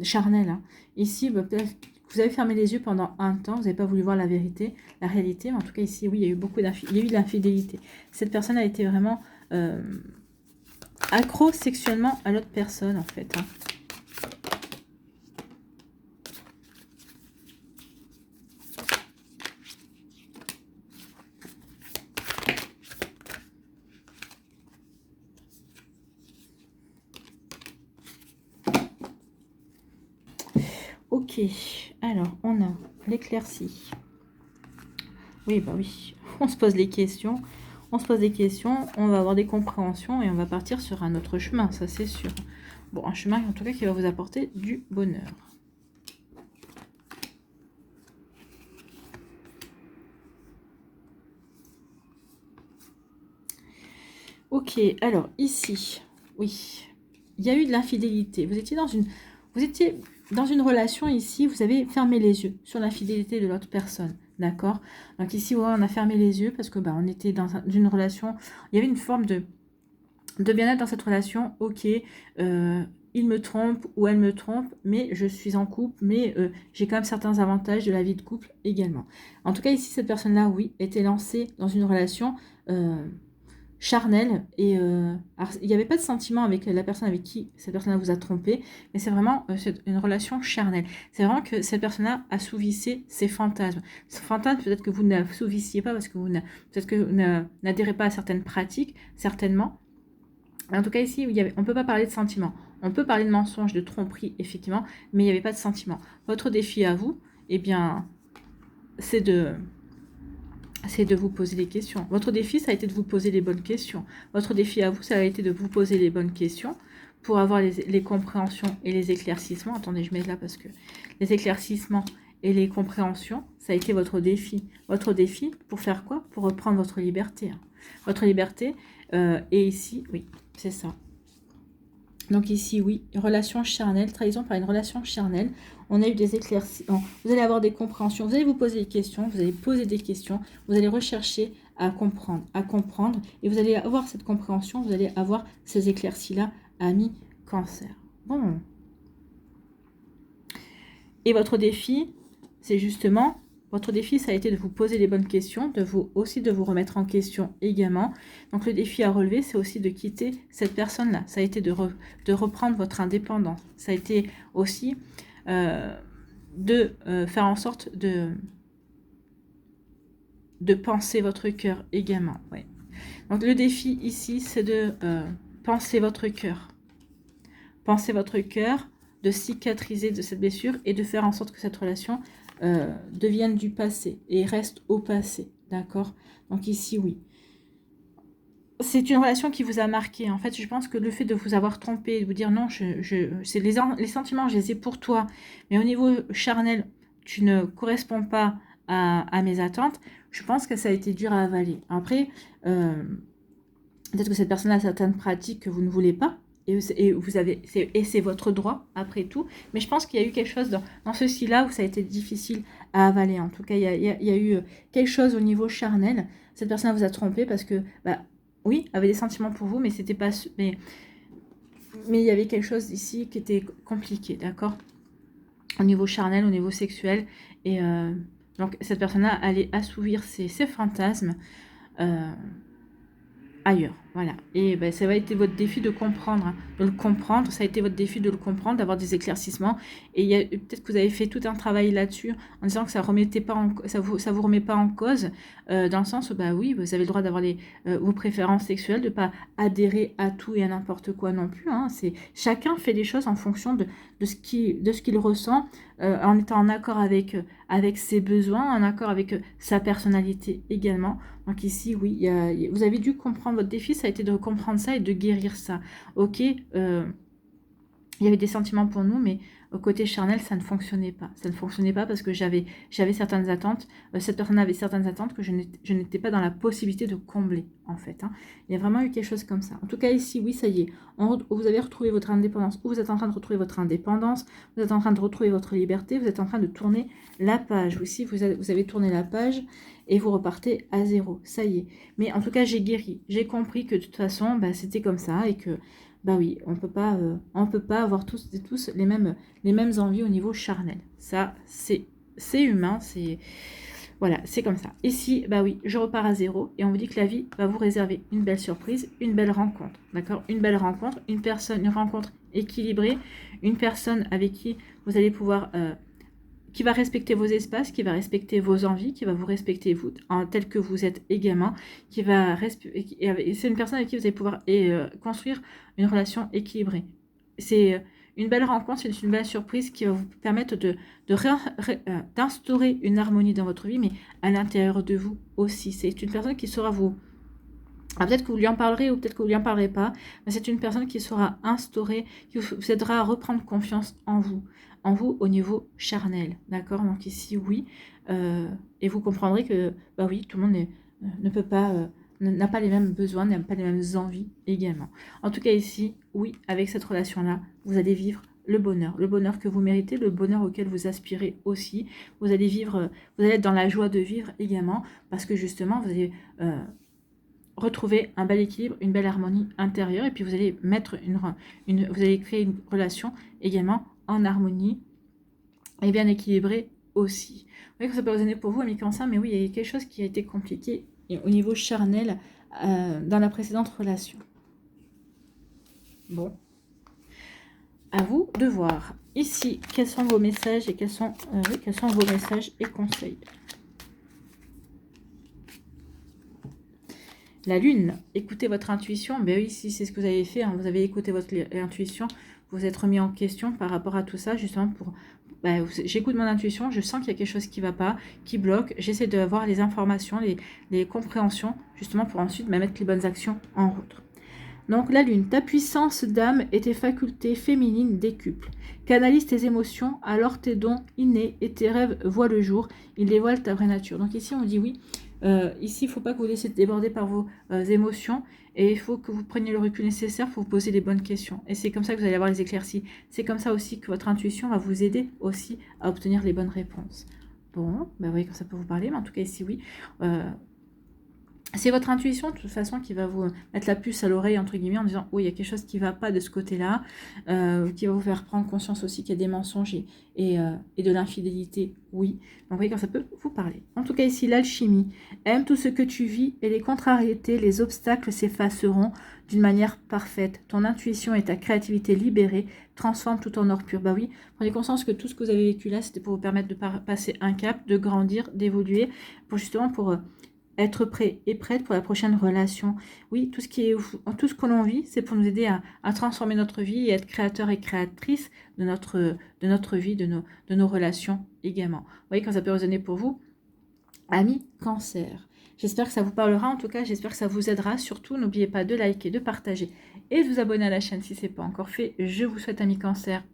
charnelle. Hein. Ici, peut-être vous avez fermé les yeux pendant un temps, vous n'avez pas voulu voir la vérité, la réalité. Mais en tout cas, ici, oui, il y a eu de l'infidélité. Cette personne a été vraiment accro sexuellement à l'autre personne, en fait. Hein. Ok, alors on a l'éclaircie. Oui, bah oui, on se pose les questions. On se pose des questions, on va avoir des compréhensions et on va partir sur un autre chemin, ça c'est sûr. Bon, un chemin en tout cas qui va vous apporter du bonheur. Ok, alors ici, oui, il y a eu de l'infidélité. Vous étiez dans une relation ici, vous avez fermé les yeux sur l'infidélité de l'autre personne. D'accord. Donc ici, ouais, on a fermé les yeux parce que bah, on était dans une relation, il y avait une forme de bien-être dans cette relation. Ok, il me trompe ou elle me trompe, mais je suis en couple, mais j'ai quand même certains avantages de la vie de couple également. En tout cas, ici, cette personne-là, oui, était lancée dans une relation charnelle et alors, il n'y avait pas de sentiment avec la personne avec qui cette personne-là vous a trompé, mais c'est vraiment une relation charnelle. C'est vraiment que cette personne-là assouvissait ses fantasmes. Ces fantasmes, peut-être que vous n'assouvissiez pas parce que peut-être que vous n'adhérez pas à certaines pratiques, certainement. En tout cas, ici, on ne peut pas parler de sentiments. On peut parler de mensonges, de tromperie, effectivement, mais il n'y avait pas de sentiments. Votre défi à vous, eh bien, c'est de vous poser des questions. Votre défi, ça a été de vous poser les bonnes questions. Votre défi à vous, ça a été de vous poser les bonnes questions pour avoir les compréhensions et les éclaircissements. Attendez, je mets là parce que les éclaircissements et les compréhensions, ça a été votre défi. Votre défi, pour faire quoi? Pour reprendre votre liberté. Hein. Votre liberté, et ici, oui, c'est ça. Donc ici, oui, relation charnelle, trahison par une relation charnelle. On a eu des éclaircissements. Vous allez avoir des compréhensions. Vous allez vous poser des questions. Vous allez poser des questions. Vous allez rechercher à comprendre. Et vous allez avoir cette compréhension. Vous allez avoir ces éclaircies-là, amis Cancer. Bon. Et votre défi, c'est justement... Votre défi, ça a été de vous poser les bonnes questions, aussi de vous remettre en question également. Donc le défi à relever, c'est aussi de quitter cette personne-là. Ça a été de reprendre votre indépendance. Ça a été aussi de faire en sorte de penser votre cœur également. Ouais. Donc le défi ici, c'est de penser votre cœur. Penser votre cœur, de cicatriser de cette blessure et de faire en sorte que cette relation deviennent du passé et restent au passé, d'accord? Donc ici, oui. C'est une relation qui vous a marqué. En fait, je pense que le fait de vous avoir trompé, de vous dire non, c'est les sentiments, je les ai pour toi, mais au niveau charnel, tu ne corresponds pas à mes attentes, je pense que ça a été dur à avaler. Après, peut-être que cette personne a certaines pratiques que vous ne voulez pas, et c'est votre droit après tout, mais je pense qu'il y a eu quelque chose dans ceci-là où ça a été difficile à avaler. En tout cas, il y a eu quelque chose au niveau charnel. Cette personne vous a trompé parce que, bah, oui, avait des sentiments pour vous, mais c'était pas, mais il y avait quelque chose ici qui était compliqué, d'accord, au niveau charnel, au niveau sexuel, et donc cette personne-là allait assouvir ses fantasmes. Ailleurs, voilà. Et ben, ça va être votre défi de comprendre, hein, de le comprendre. Ça a été votre défi de le comprendre, d'avoir des éclaircissements. Et peut-être que vous avez fait tout un travail là-dessus en disant que ça vous remet pas en cause, dans le sens où, bah oui, vous avez le droit d'avoir vos préférences sexuelles, de pas adhérer à tout et à n'importe quoi non plus. Hein. Chacun fait des choses en fonction de ce qu'il ressent, en étant en accord avec ses besoins, en accord avec sa personnalité également. Donc ici, oui, vous avez dû comprendre votre défi, ça a été de comprendre ça et de guérir ça. Ok, il y avait des sentiments pour nous, mais au côté charnel, ça ne fonctionnait pas. Ça ne fonctionnait pas parce que j'avais certaines attentes. Cette personne avait certaines attentes que je n'étais pas dans la possibilité de combler, en fait. Hein. Il y a vraiment eu quelque chose comme ça. En tout cas, ici, oui, ça y est. Vous avez retrouvé votre indépendance, ou vous êtes en train de retrouver votre indépendance, vous êtes en train de retrouver votre liberté, vous êtes en train de tourner la page. Aussi, vous avez tourné la page et vous repartez à zéro. Ça y est. Mais en tout cas, j'ai guéri. J'ai compris que de toute façon, bah, c'était comme ça et que... Bah oui, on peut pas avoir tous les mêmes envies au niveau charnel. Ça, c'est humain, voilà, c'est comme ça. Ici, bah oui, je repars à zéro et on vous dit que la vie va vous réserver une belle surprise, une belle rencontre, d'accord? Une belle rencontre, une rencontre équilibrée, une personne avec qui vous allez pouvoir... qui va respecter vos espaces, qui va respecter vos envies, qui va vous respecter vous, tel que vous êtes également, c'est une personne avec qui vous allez pouvoir construire une relation équilibrée. C'est une belle rencontre, c'est une belle surprise qui va vous permettre d'instaurer une harmonie dans votre vie, mais à l'intérieur de vous aussi. C'est une personne qui saura vous... Ah, peut-être que vous lui en parlerez ou peut-être que vous lui en parlerez pas, mais c'est une personne qui saura instaurer, qui vous aidera à reprendre confiance en vous au niveau charnel, d'accord? Donc ici, oui, et vous comprendrez que, bah oui, tout le monde ne peut pas, n'a pas les mêmes besoins, n'a pas les mêmes envies également. En tout cas ici, oui, avec cette relation-là, vous allez vivre le bonheur que vous méritez, le bonheur auquel vous aspirez aussi. Vous allez vivre, vous allez être dans la joie de vivre également, parce que justement, vous allez retrouver un bel équilibre, une belle harmonie intérieure, et puis vous allez mettre vous allez créer une relation également en harmonie et bien équilibrée aussi. Vous voyez que ça peut résonner pour vous, amis Cancer, mais oui, il y a quelque chose qui a été compliqué au niveau charnel dans la précédente relation. Bon, à vous de voir. Ici, quels sont vos messages et quels sont vos messages et conseils? La lune, écoutez votre intuition. Ben oui, si c'est ce que vous avez fait, hein, vous avez écouté votre intuition, vous vous êtes remis en question par rapport à tout ça, justement pour... Ben, j'écoute mon intuition, je sens qu'il y a quelque chose qui ne va pas, qui bloque. J'essaie d'avoir les informations, les compréhensions, justement pour ensuite mettre les bonnes actions en route. Donc la lune, ta puissance d'âme et tes facultés féminines décuplent. Canalise tes émotions, alors tes dons innés et tes rêves voient le jour. Ils dévoilent ta vraie nature. Donc ici on dit oui. Ici, il ne faut pas que vous laissiez déborder par vos émotions et il faut que vous preniez le recul nécessaire pour vous poser les bonnes questions. Et c'est comme ça que vous allez avoir les éclaircies. C'est comme ça aussi que votre intuition va vous aider aussi à obtenir les bonnes réponses. Bon, ben vous voyez quand ça peut vous parler, mais en tout cas ici, oui. C'est votre intuition, de toute façon, qui va vous mettre la puce à l'oreille, entre guillemets, en disant « Oui, il y a quelque chose qui ne va pas de ce côté-là qui va vous faire prendre conscience aussi qu'il y a des mensonges et de l'infidélité, oui. » Donc, vous voyez quand ça peut vous parler. En tout cas, ici, l'alchimie. Aime tout ce que tu vis et les contrariétés, les obstacles s'effaceront d'une manière parfaite. Ton intuition et ta créativité libérée transforment tout en or pur. Bah oui, prenez conscience que tout ce que vous avez vécu là, c'était pour vous permettre de passer un cap, de grandir, d'évoluer, pour justement pour... être prêt et prête pour la prochaine relation. Oui, tout ce que l'on vit, c'est pour nous aider à transformer notre vie et être créateur et créatrice de notre vie, de nos relations également. Vous voyez quand ça peut résonner pour vous, amis Cancer. J'espère que ça vous parlera, en tout cas, j'espère que ça vous aidera. Surtout, n'oubliez pas de liker, de partager et de vous abonner à la chaîne si ce n'est pas encore fait. Je vous souhaite, amis Cancer,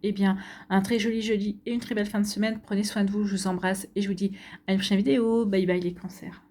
un très joli jeudi et une très belle fin de semaine. Prenez soin de vous, je vous embrasse et je vous dis à une prochaine vidéo. Bye bye les Cancers.